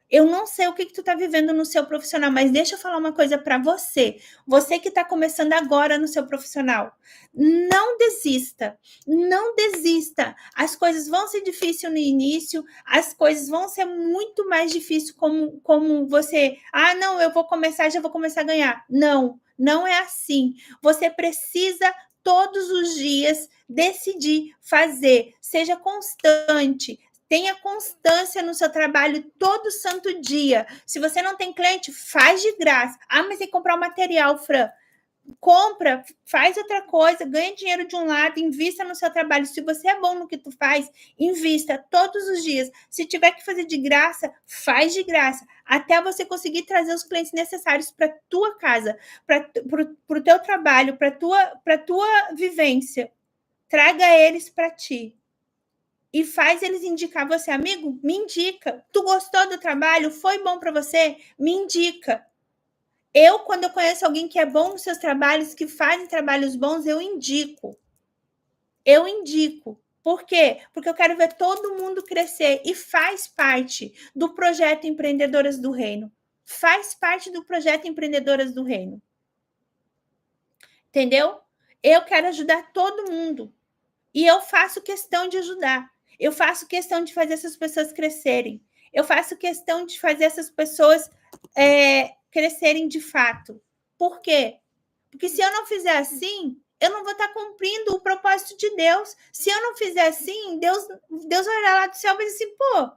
Eu não sei o que tu tá vivendo no seu profissional, mas deixa eu falar uma coisa para você. Você que está começando agora no seu profissional. Não desista. Não desista. As coisas vão ser difíceis no início, as coisas vão ser muito mais difíceis como você... Ah, não, eu vou começar, já vou começar a ganhar. Não, não é assim. Você precisa todos os dias decidir fazer. Seja constante. Tenha constância no seu trabalho todo santo dia. Se você não tem cliente, faz de graça. Ah, mas tem que comprar o material, Fran. Compra, faz outra coisa, ganha dinheiro de um lado, invista no seu trabalho. Se você é bom no que tu faz, invista todos os dias. Se tiver que fazer de graça, faz de graça. Até você conseguir trazer os clientes necessários para tua casa, para o teu trabalho, para tua vivência. Traga eles para ti. E faz eles indicar você. Amigo, me indica. Tu gostou do trabalho? Foi bom para você? Me indica. Quando eu conheço alguém que é bom nos seus trabalhos, que fazem trabalhos bons, eu indico. Eu indico. Por quê? Porque eu quero ver todo mundo crescer e faz parte do projeto Empreendedoras do Reino. Faz parte do projeto Empreendedoras do Reino. Entendeu? Eu quero ajudar todo mundo. E eu faço questão de ajudar. Eu faço questão de fazer essas pessoas crescerem. Eu faço questão de fazer essas pessoas crescerem de fato. Por quê? Porque se eu não fizer assim, eu não vou estar cumprindo o propósito de Deus. Se eu não fizer assim, Deus vai olhar lá do céu e vai dizer assim, pô,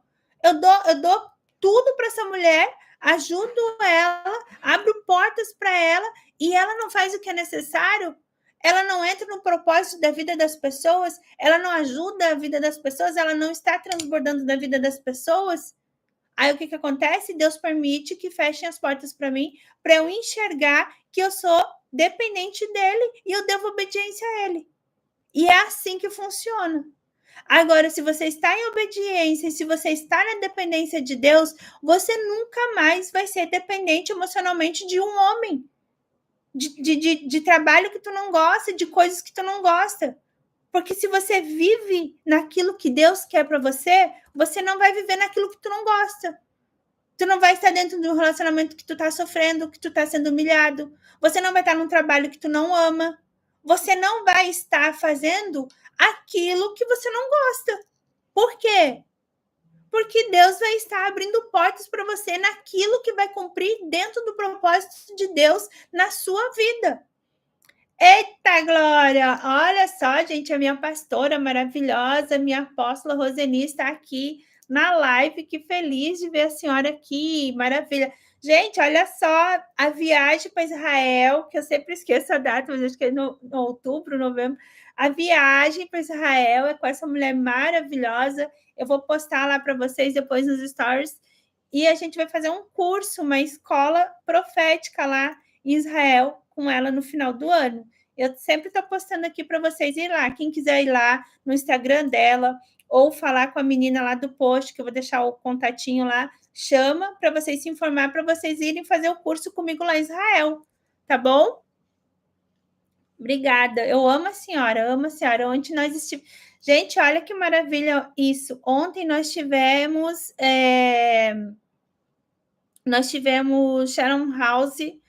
eu dou tudo para essa mulher, ajudo ela, abro portas para ela e ela não faz o que é necessário. Ela não entra no propósito da vida das pessoas, ela não ajuda a vida das pessoas, ela não está transbordando da vida das pessoas. Aí o que acontece? Deus permite que fechem as portas para mim, para eu enxergar que eu sou dependente dele e eu devo obediência a ele. E é assim que funciona. Agora, se você está em obediência, se você está na dependência de Deus, você nunca mais vai ser dependente emocionalmente de um homem, de trabalho que tu não gosta, de coisas que tu não gosta. Porque se você vive naquilo que Deus quer para você, você não vai viver naquilo que tu não gosta. Tu não vai estar dentro de um relacionamento que tu tá sofrendo, que tu tá sendo humilhado. Você não vai estar num trabalho que tu não ama. Você não vai estar fazendo aquilo que você não gosta. Por quê? Porque Deus vai estar abrindo portas para você naquilo que vai cumprir dentro do propósito de Deus na sua vida. Eita, Glória! Olha só, gente, a minha pastora maravilhosa, minha apóstola Roseni está aqui na live. Que feliz de ver a senhora aqui, maravilha. Gente, olha só, a viagem para Israel, que eu sempre esqueço a data, mas acho que é no outubro, novembro. A viagem para Israel é com essa mulher maravilhosa. Eu vou postar lá para vocês depois nos stories. E a gente vai fazer um curso, uma escola profética lá em Israel com ela no final do ano. Eu sempre estou postando aqui para vocês ir lá. Quem quiser ir lá no Instagram dela ou falar com a menina lá do post, que eu vou deixar o contatinho lá, chama para vocês se informar, para vocês irem fazer o curso comigo lá em Israel. Tá bom? Obrigada. Eu amo a senhora, amo a senhora. Ontem nós estivemos... Gente, olha que maravilha isso. Ontem nós tivemos... Nós tivemos Sharon House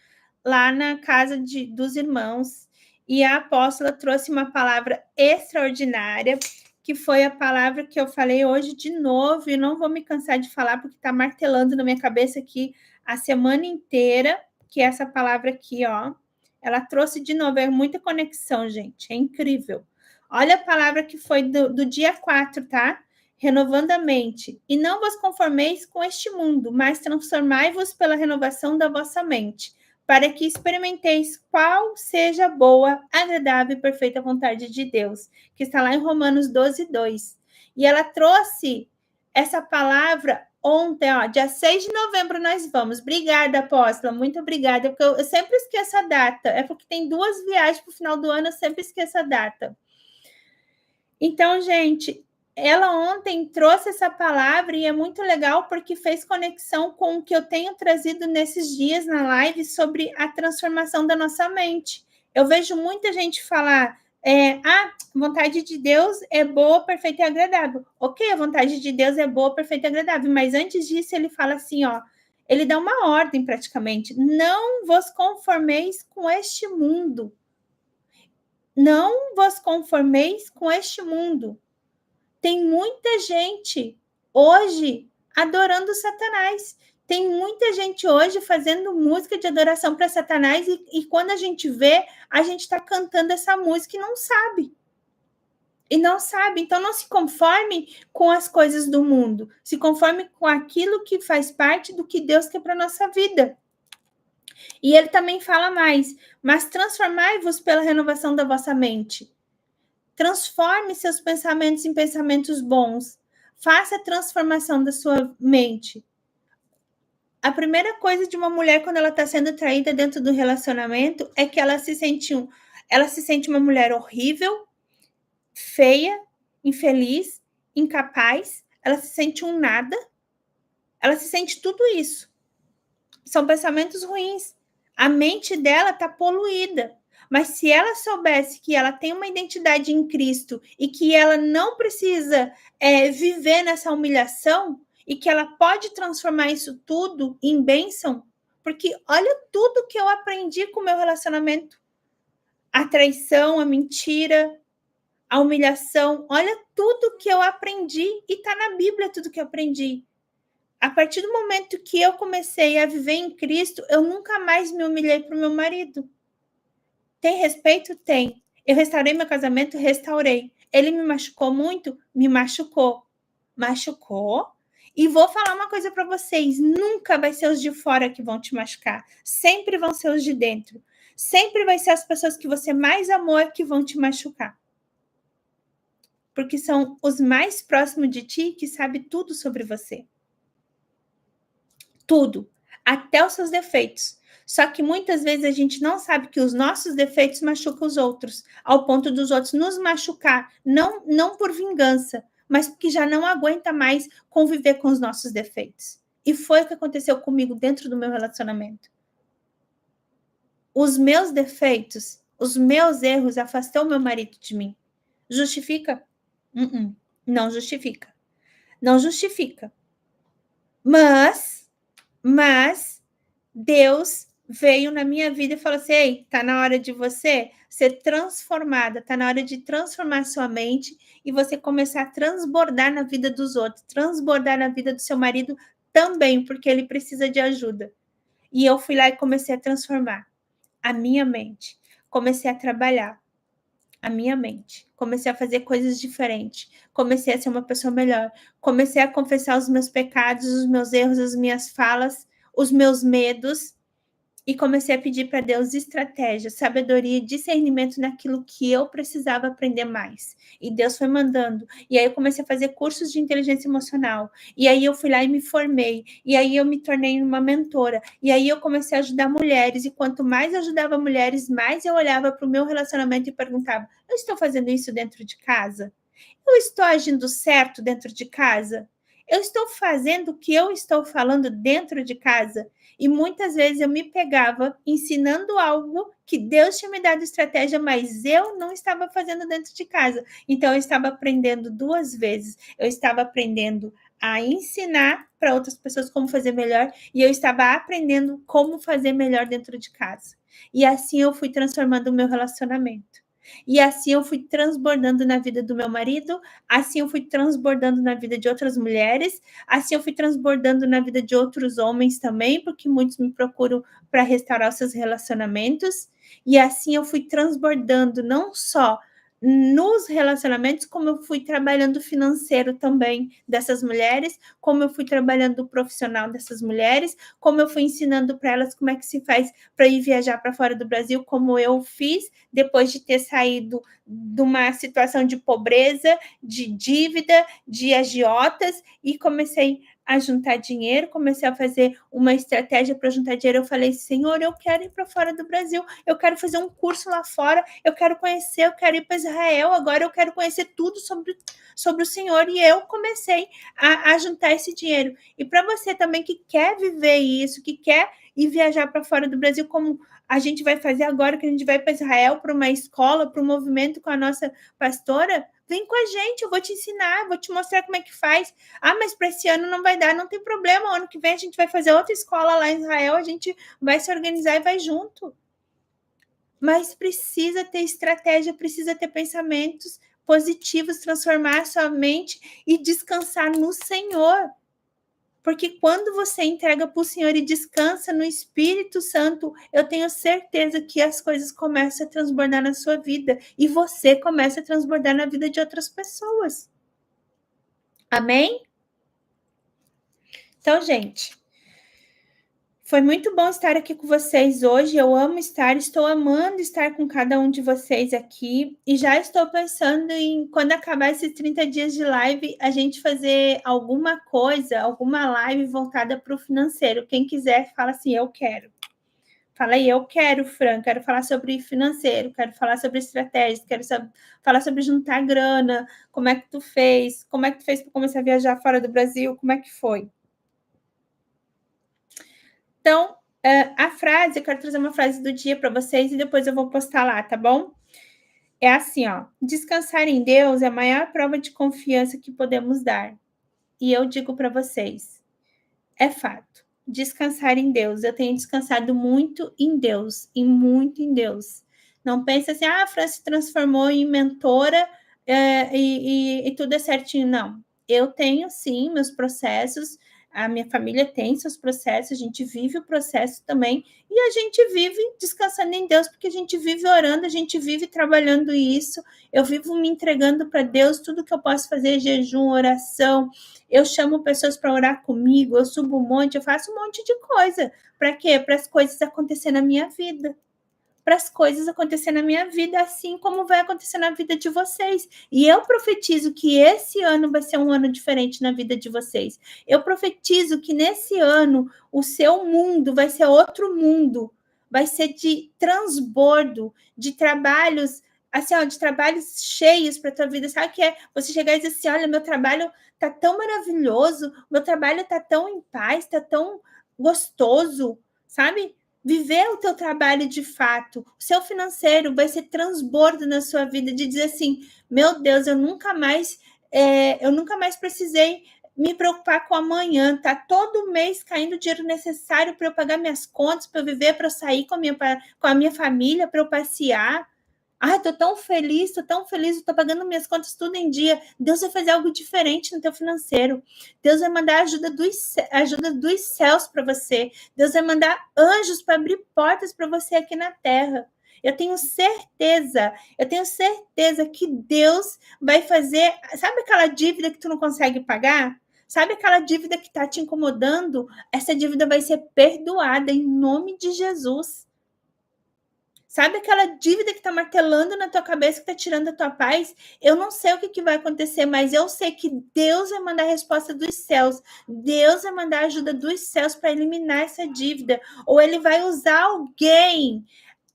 lá na casa dos irmãos e a apóstola trouxe uma palavra extraordinária, que foi a palavra que eu falei hoje de novo, e não vou me cansar de falar, porque está martelando na minha cabeça aqui a semana inteira, que é essa palavra aqui, ó. Ela trouxe de novo, é muita conexão, gente, é incrível. Olha a palavra que foi do dia 4, tá? Renovando a mente. E não vos conformeis com este mundo, mas transformai-vos pela renovação da vossa mente, para que experimenteis qual seja a boa, agradável e perfeita vontade de Deus, que está lá em Romanos 12, 2. E ela trouxe essa palavra ontem, ó, dia 6 de novembro nós vamos. Obrigada, apóstola, muito obrigada, porque eu sempre esqueço a data. É porque tem 2 viagens para o final do ano, eu sempre esqueço a data. Então, gente, ela ontem trouxe essa palavra e é muito legal porque fez conexão com o que eu tenho trazido nesses dias na live sobre a transformação da nossa mente. Eu vejo muita gente falar, vontade de Deus é boa, perfeita e agradável. Ok, a vontade de Deus é boa, perfeita e agradável, mas antes disso ele fala assim, ó, ele dá uma ordem praticamente, não vos conformeis com este mundo. Não vos conformeis com este mundo. Tem muita gente hoje adorando Satanás. Tem muita gente hoje fazendo música de adoração para Satanás e quando a gente vê, a gente está cantando essa música e não sabe. E não sabe. Então, não se conforme com as coisas do mundo. Se conforme com aquilo que faz parte do que Deus quer para a nossa vida. E ele também fala mais. Mas transformai-vos pela renovação da vossa mente. Transforme seus pensamentos em pensamentos bons. Faça a transformação da sua mente. A primeira coisa de uma mulher quando ela está sendo traída dentro do relacionamento é que ela se sente uma mulher horrível, feia, infeliz, incapaz. Ela se sente um nada. Ela se sente tudo isso. São pensamentos ruins. A mente dela está poluída. Mas se ela soubesse que ela tem uma identidade em Cristo e que ela não precisa viver nessa humilhação e que ela pode transformar isso tudo em bênção, porque olha tudo que eu aprendi com o meu relacionamento. A traição, a mentira, a humilhação, olha tudo que eu aprendi, e está na Bíblia tudo que eu aprendi. A partir do momento que eu comecei a viver em Cristo, eu nunca mais me humilhei para o meu marido. Tem respeito? Tem. Eu restaurei meu casamento? Restaurei. Ele me machucou muito? Me machucou. Machucou. E vou falar uma coisa para vocês: nunca vai ser os de fora que vão te machucar. Sempre vão ser os de dentro. Sempre vai ser as pessoas que você mais amou que vão te machucar. Porque são os mais próximos de ti que sabem tudo sobre você. Tudo. Até os seus defeitos. Só que muitas vezes a gente não sabe que os nossos defeitos machucam os outros, ao ponto dos outros nos machucar, não por vingança, mas porque já não aguenta mais conviver com os nossos defeitos. E foi o que aconteceu comigo dentro do meu relacionamento. Os meus defeitos, os meus erros afastou meu marido de mim. Justifica? Não justifica. Não justifica. Mas Deus veio na minha vida e falou assim: ei, tá na hora de você ser transformada, tá na hora de transformar sua mente e você começar a transbordar na vida dos outros, transbordar na vida do seu marido também, porque ele precisa de ajuda. E eu fui lá e comecei a transformar a minha mente, comecei a trabalhar a minha mente, comecei a fazer coisas diferentes, comecei a ser uma pessoa melhor, comecei a confessar os meus pecados, os meus erros, as minhas falas, os meus medos, e comecei a pedir para Deus estratégia, sabedoria e discernimento naquilo que eu precisava aprender mais. E Deus foi mandando. E aí eu comecei a fazer cursos de inteligência emocional. E aí eu fui lá e me formei. E aí eu me tornei uma mentora. E aí eu comecei a ajudar mulheres. E quanto mais eu ajudava mulheres, mais eu olhava para o meu relacionamento e perguntava: eu estou fazendo isso dentro de casa? Eu estou agindo certo dentro de casa? Eu estou fazendo o que eu estou falando dentro de casa? E muitas vezes eu me pegava ensinando algo que Deus tinha me dado estratégia, mas eu não estava fazendo dentro de casa. Então eu estava aprendendo duas vezes. Eu estava aprendendo a ensinar para outras pessoas como fazer melhor e eu estava aprendendo como fazer melhor dentro de casa. E assim eu fui transformando o meu relacionamento. E assim eu fui transbordando na vida do meu marido, assim eu fui transbordando na vida de outras mulheres, assim eu fui transbordando na vida de outros homens também, porque muitos me procuram para restaurar os seus relacionamentos. E assim eu fui transbordando não só nos relacionamentos, como eu fui trabalhando o financeiro também dessas mulheres, como eu fui trabalhando o profissional dessas mulheres, como eu fui ensinando para elas como é que se faz para ir viajar para fora do Brasil, como eu fiz depois de ter saído de uma situação de pobreza, de dívida, de agiotas, e comecei a juntar dinheiro, comecei a fazer uma estratégia para juntar dinheiro. Eu falei: Senhor, eu quero ir para fora do Brasil, eu quero fazer um curso lá fora, eu quero conhecer, eu quero ir para Israel, agora eu quero conhecer tudo sobre o Senhor. E eu comecei a juntar esse dinheiro. E para você também que quer viver isso, que quer ir viajar para fora do Brasil, como a gente vai fazer agora, que a gente vai para Israel, para uma escola, para um movimento com a nossa pastora, vem com a gente, eu vou te ensinar, vou te mostrar como é que faz. Ah, mas para esse ano não vai dar, não tem problema, ano que vem a gente vai fazer outra escola lá em Israel, a gente vai se organizar e vai junto. Mas precisa ter estratégia, precisa ter pensamentos positivos, transformar a sua mente e descansar no Senhor. Porque quando você entrega para o Senhor e descansa no Espírito Santo, eu tenho certeza que as coisas começam a transbordar na sua vida e você começa a transbordar na vida de outras pessoas. Amém? Então, gente, foi muito bom estar aqui com vocês hoje. Eu amo estar, estou amando estar com cada um de vocês aqui. E já estou pensando em, quando acabar esses 30 dias de live, a gente fazer alguma coisa, alguma live voltada para o financeiro. Quem quiser, fala assim: eu quero. Fala aí: eu quero, Fran, quero falar sobre financeiro, quero falar sobre estratégias, quero falar sobre juntar grana, como é que tu fez para começar a viajar fora do Brasil, como é que foi? Então, a frase, eu quero trazer uma frase do dia para vocês e depois eu vou postar lá, tá bom? É assim, ó: descansar em Deus é a maior prova de confiança que podemos dar. E eu digo para vocês, é fato. Descansar em Deus. Eu tenho descansado muito em Deus, e muito em Deus. Não pense assim: a Fran se transformou em mentora e tudo é certinho. Não, eu tenho sim meus processos, a minha família tem seus processos, a gente vive o processo também, e a gente vive descansando em Deus, porque a gente vive orando, a gente vive trabalhando isso, eu vivo me entregando para Deus, tudo que eu posso fazer, jejum, oração, eu chamo pessoas para orar comigo, eu subo um monte, eu faço um monte de coisa. Para quê? Para as coisas acontecerem na minha vida, para as coisas acontecerem na minha vida, assim como vai acontecer na vida de vocês. E eu profetizo que esse ano vai ser um ano diferente na vida de vocês. Eu profetizo que nesse ano o seu mundo vai ser outro mundo, vai ser de transbordo, de trabalhos, assim, ó, de trabalhos cheios para a tua vida. Sabe o que é? Você chegar e dizer assim, olha, meu trabalho tá tão maravilhoso, meu trabalho tá tão em paz, tá tão gostoso, sabe? Viver o teu trabalho de fato, o seu financeiro vai ser transbordo na sua vida de dizer assim, meu Deus, eu nunca mais precisei me preocupar com amanhã, tá todo mês caindo o dinheiro necessário para eu pagar minhas contas, para eu viver, para eu sair com a minha família, para eu passear. Ai, tô tão feliz, tô pagando minhas contas tudo em dia. Deus vai fazer algo diferente no teu financeiro. Deus vai mandar ajuda dos céus para você. Deus vai mandar anjos para abrir portas para você aqui na terra. Eu tenho certeza que Deus vai fazer. Sabe aquela dívida que tu não consegue pagar? Sabe aquela dívida que está te incomodando? Essa dívida vai ser perdoada em nome de Jesus. Sabe aquela dívida que está martelando na tua cabeça, que está tirando a tua paz? Eu não sei o que vai acontecer, mas eu sei que Deus vai mandar a resposta dos céus. Deus vai mandar a ajuda dos céus para eliminar essa dívida. Ou Ele vai usar alguém.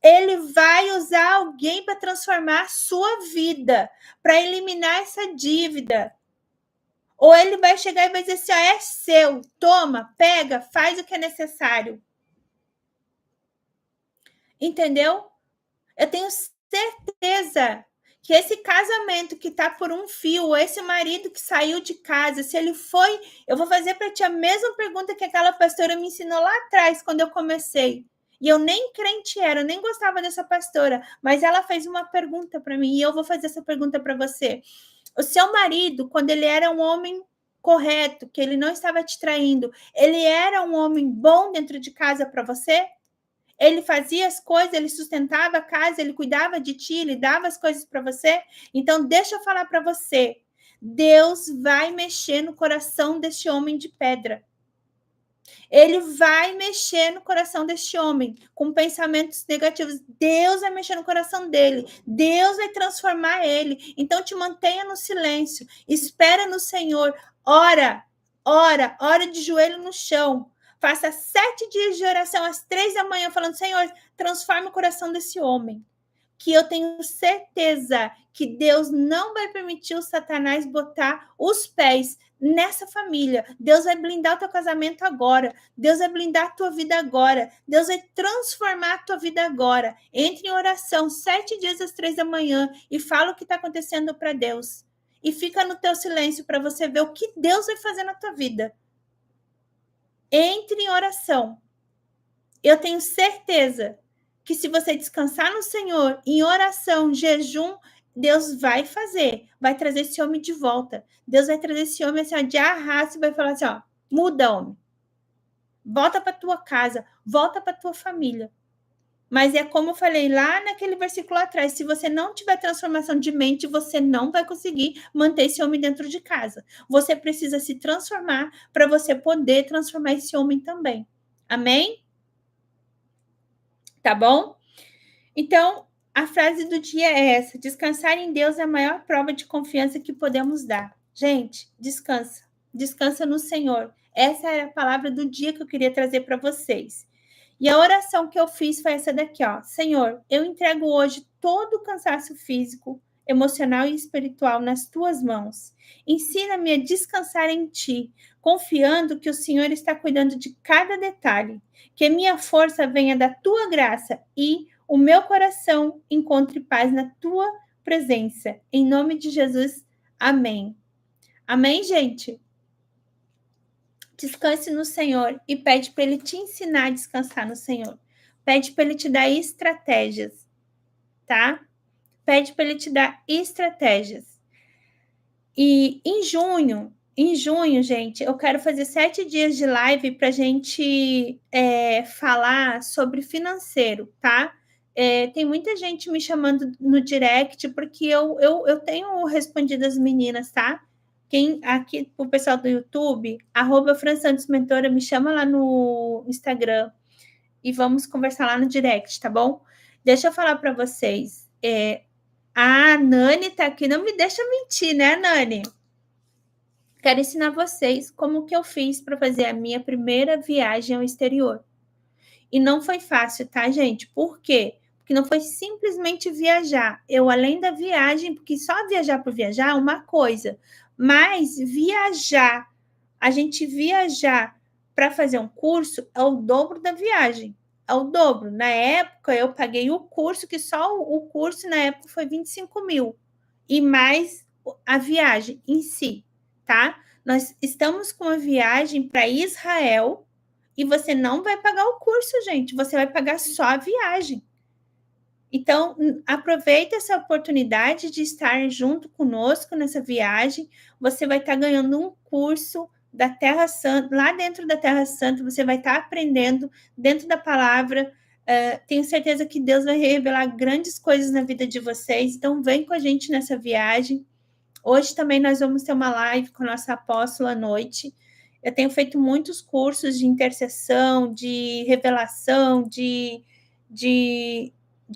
Ele vai usar alguém para transformar a sua vida, para eliminar essa dívida. Ou Ele vai chegar e vai dizer assim, é seu, toma, pega, faz o que é necessário. Entendeu? Eu tenho certeza que esse casamento que tá por um fio, esse marido que saiu de casa, se ele foi, eu vou fazer para ti a mesma pergunta que aquela pastora me ensinou lá atrás, quando eu comecei. E eu nem crente era, eu nem gostava dessa pastora, mas ela fez uma pergunta para mim e eu vou fazer essa pergunta para você. O seu marido, quando ele era um homem correto, que ele não estava te traindo, ele era um homem bom dentro de casa para você? Ele fazia as coisas, ele sustentava a casa, ele cuidava de ti, ele dava as coisas para você. Então, deixa eu falar para você. Deus vai mexer no coração deste homem de pedra. Ele vai mexer no coração deste homem com pensamentos negativos. Deus vai mexer no coração dele. Deus vai transformar ele. Então, te mantenha no silêncio. Espera no Senhor. Ora de joelho no chão. Faça 7 dias de oração às 3 da manhã, falando, Senhor, transforme o coração desse homem. Que eu tenho certeza que Deus não vai permitir o Satanás botar os pés nessa família. Deus vai blindar o teu casamento agora. Deus vai blindar a tua vida agora. Deus vai transformar a tua vida agora. Entre em oração 7 dias às 3 da manhã e fala o que está acontecendo para Deus. E fica no teu silêncio para você ver o que Deus vai fazer na tua vida. Entre em oração. Eu tenho certeza que se você descansar no Senhor, em oração, jejum, Deus vai fazer, vai trazer esse homem de volta. Deus vai trazer esse homem assim, ó, de arrasto e vai falar assim, ó, muda, homem. Volta para tua casa, volta para tua família. Mas é como eu falei lá naquele versículo atrás, se você não tiver transformação de mente, você não vai conseguir manter esse homem dentro de casa. Você precisa se transformar para você poder transformar esse homem também. Amém? Tá bom? Então, a frase do dia é essa: descansar em Deus é a maior prova de confiança que podemos dar. Gente, descansa. Descansa no Senhor. Essa era a palavra do dia que eu queria trazer para vocês. E a oração que eu fiz foi essa daqui, ó. Senhor, eu entrego hoje todo o cansaço físico, emocional e espiritual nas tuas mãos. Ensina-me a descansar em ti, confiando que o Senhor está cuidando de cada detalhe. Que minha força venha da tua graça e o meu coração encontre paz na tua presença. Em nome de Jesus, amém. Amém, gente? Descanse no Senhor e pede para Ele te ensinar a descansar no Senhor. Pede para Ele te dar estratégias, tá? Pede para Ele te dar estratégias. E em junho, gente, eu quero fazer 7 dias de live para a gente falar sobre financeiro, tá? Tem muita gente me chamando no direct, porque eu tenho respondido as meninas, tá? Quem aqui, o pessoal do YouTube, @FranSantosMentora, me chama lá no Instagram e vamos conversar lá no direct, tá bom? Deixa eu falar para vocês. A Nani tá aqui, não me deixa mentir, né, Nani? Quero ensinar vocês como que eu fiz para fazer a minha primeira viagem ao exterior. E não foi fácil, tá, gente? Por quê? Porque não foi simplesmente viajar. Eu, além da viagem, porque só viajar por viajar é uma coisa, mas viajar, a gente viajar para fazer um curso é o dobro da viagem. É o dobro. Na época, eu paguei o curso, que só o curso na época foi 25 mil. E mais a viagem em si, tá? Nós estamos com uma viagem para Israel e você não vai pagar o curso, gente. Você vai pagar só a viagem. Então, aproveita essa oportunidade de estar junto conosco nessa viagem. Você vai estar ganhando um curso da Terra Santa, lá dentro da Terra Santa, você vai estar aprendendo dentro da palavra. Tenho certeza que Deus vai revelar grandes coisas na vida de vocês. Então, vem com a gente nessa viagem. Hoje também nós vamos ter uma live com a nossa apóstola à noite. Eu tenho feito muitos cursos de intercessão, de revelação, de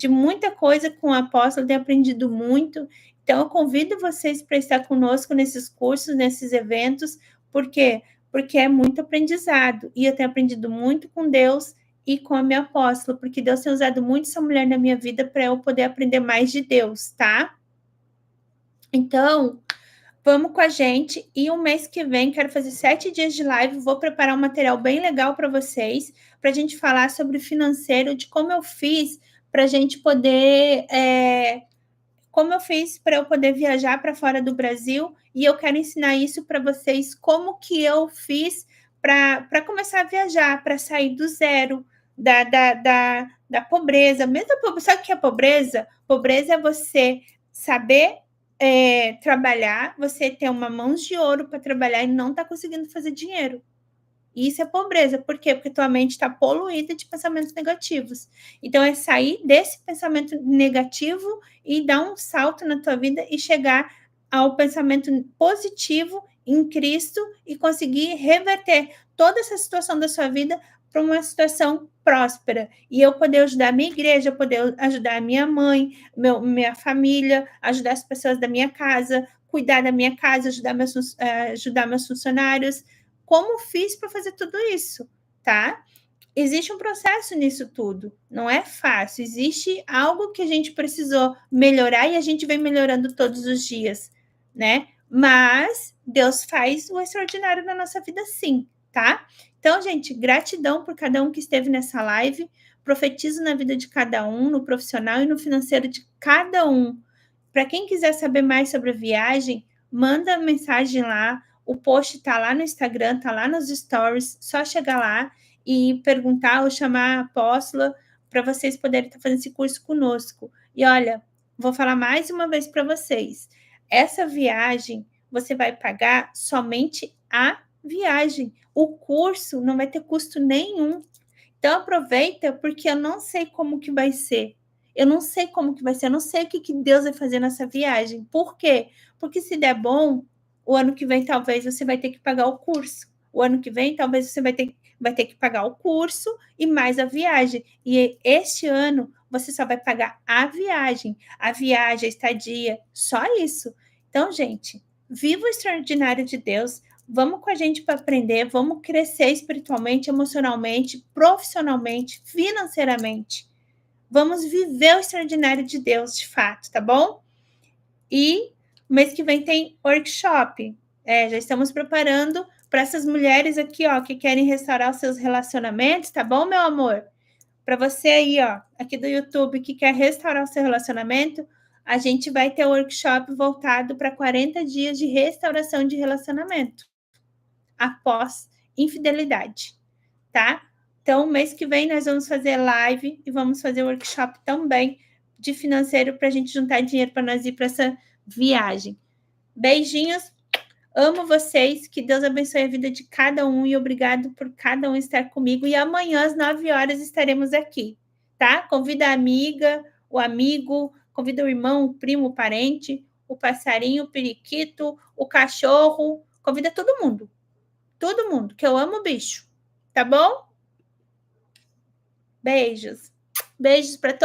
muita coisa com a apóstola, tenho aprendido muito. Então, eu convido vocês para estar conosco nesses cursos, nesses eventos. Por quê? Porque é muito aprendizado. E eu tenho aprendido muito com Deus e com a minha apóstola, porque Deus tem usado muito essa mulher na minha vida para eu poder aprender mais de Deus, tá? Então, vamos com a gente. E o mês que vem, quero fazer 7 dias de live. Vou preparar um material bem legal para vocês, para a gente falar sobre o financeiro, de como eu fiz para a gente poder. Como eu fiz para eu poder viajar para fora do Brasil. E eu quero ensinar isso para vocês, como que eu fiz para começar a viajar, para sair do zero, da pobreza. Mesmo sabe o que é pobreza? Pobreza é você saber trabalhar, você ter uma mão de ouro para trabalhar e não está conseguindo fazer dinheiro. Isso é pobreza. Por quê? Porque tua mente está poluída de pensamentos negativos. Então, é sair desse pensamento negativo e dar um salto na tua vida e chegar ao pensamento positivo em Cristo e conseguir reverter toda essa situação da sua vida para uma situação próspera. E eu poder ajudar a minha igreja, poder ajudar a minha mãe, minha família, ajudar as pessoas da minha casa, cuidar da minha casa, ajudar meus funcionários. Como fiz para fazer tudo isso, tá? Existe um processo nisso tudo, não é fácil. Existe algo que a gente precisou melhorar e a gente vem melhorando todos os dias, né? Mas Deus faz o extraordinário na nossa vida, sim, tá? Então, gente, gratidão por cada um que esteve nessa live. Profetizo na vida de cada um, no profissional e no financeiro de cada um. Para quem quiser saber mais sobre a viagem, manda mensagem lá. O post está lá no Instagram, está lá nos stories. Só chegar lá e perguntar ou chamar a apóstola para vocês poderem estar fazendo esse curso conosco. E olha, vou falar mais uma vez para vocês. Essa viagem você vai pagar somente a viagem. O curso não vai ter custo nenhum. Então aproveita, porque eu não sei como que vai ser. Eu não sei como que vai ser, eu não sei o que Deus vai fazer nessa viagem. Por quê? Porque se der bom, o ano que vem talvez você vai ter que pagar o curso. O ano que vem talvez você vai ter que pagar o curso e mais a viagem. E este ano você só vai pagar a viagem, a estadia, só isso. Então, gente, viva o extraordinário de Deus. Vamos com a gente para aprender, vamos crescer espiritualmente, emocionalmente, profissionalmente, financeiramente. Vamos viver o extraordinário de Deus, de fato, tá bom? E mês que vem tem workshop. Já estamos preparando para essas mulheres aqui, ó, que querem restaurar os seus relacionamentos, tá bom, meu amor? Para você aí, ó, aqui do YouTube, que quer restaurar o seu relacionamento, a gente vai ter um workshop voltado para 40 dias de restauração de relacionamento após infidelidade, tá? Então, mês que vem nós vamos fazer live e vamos fazer workshop também de financeiro para a gente juntar dinheiro para nós ir para essa viagem. Beijinhos. Amo vocês, que Deus abençoe a vida de cada um e obrigado por cada um estar comigo. E amanhã às 9 horas estaremos aqui, tá? Convida a amiga, o amigo, convida o irmão, o primo, o parente, o passarinho, o periquito, o cachorro, convida todo mundo, que eu amo bicho, tá bom? Beijos. Beijos para todos.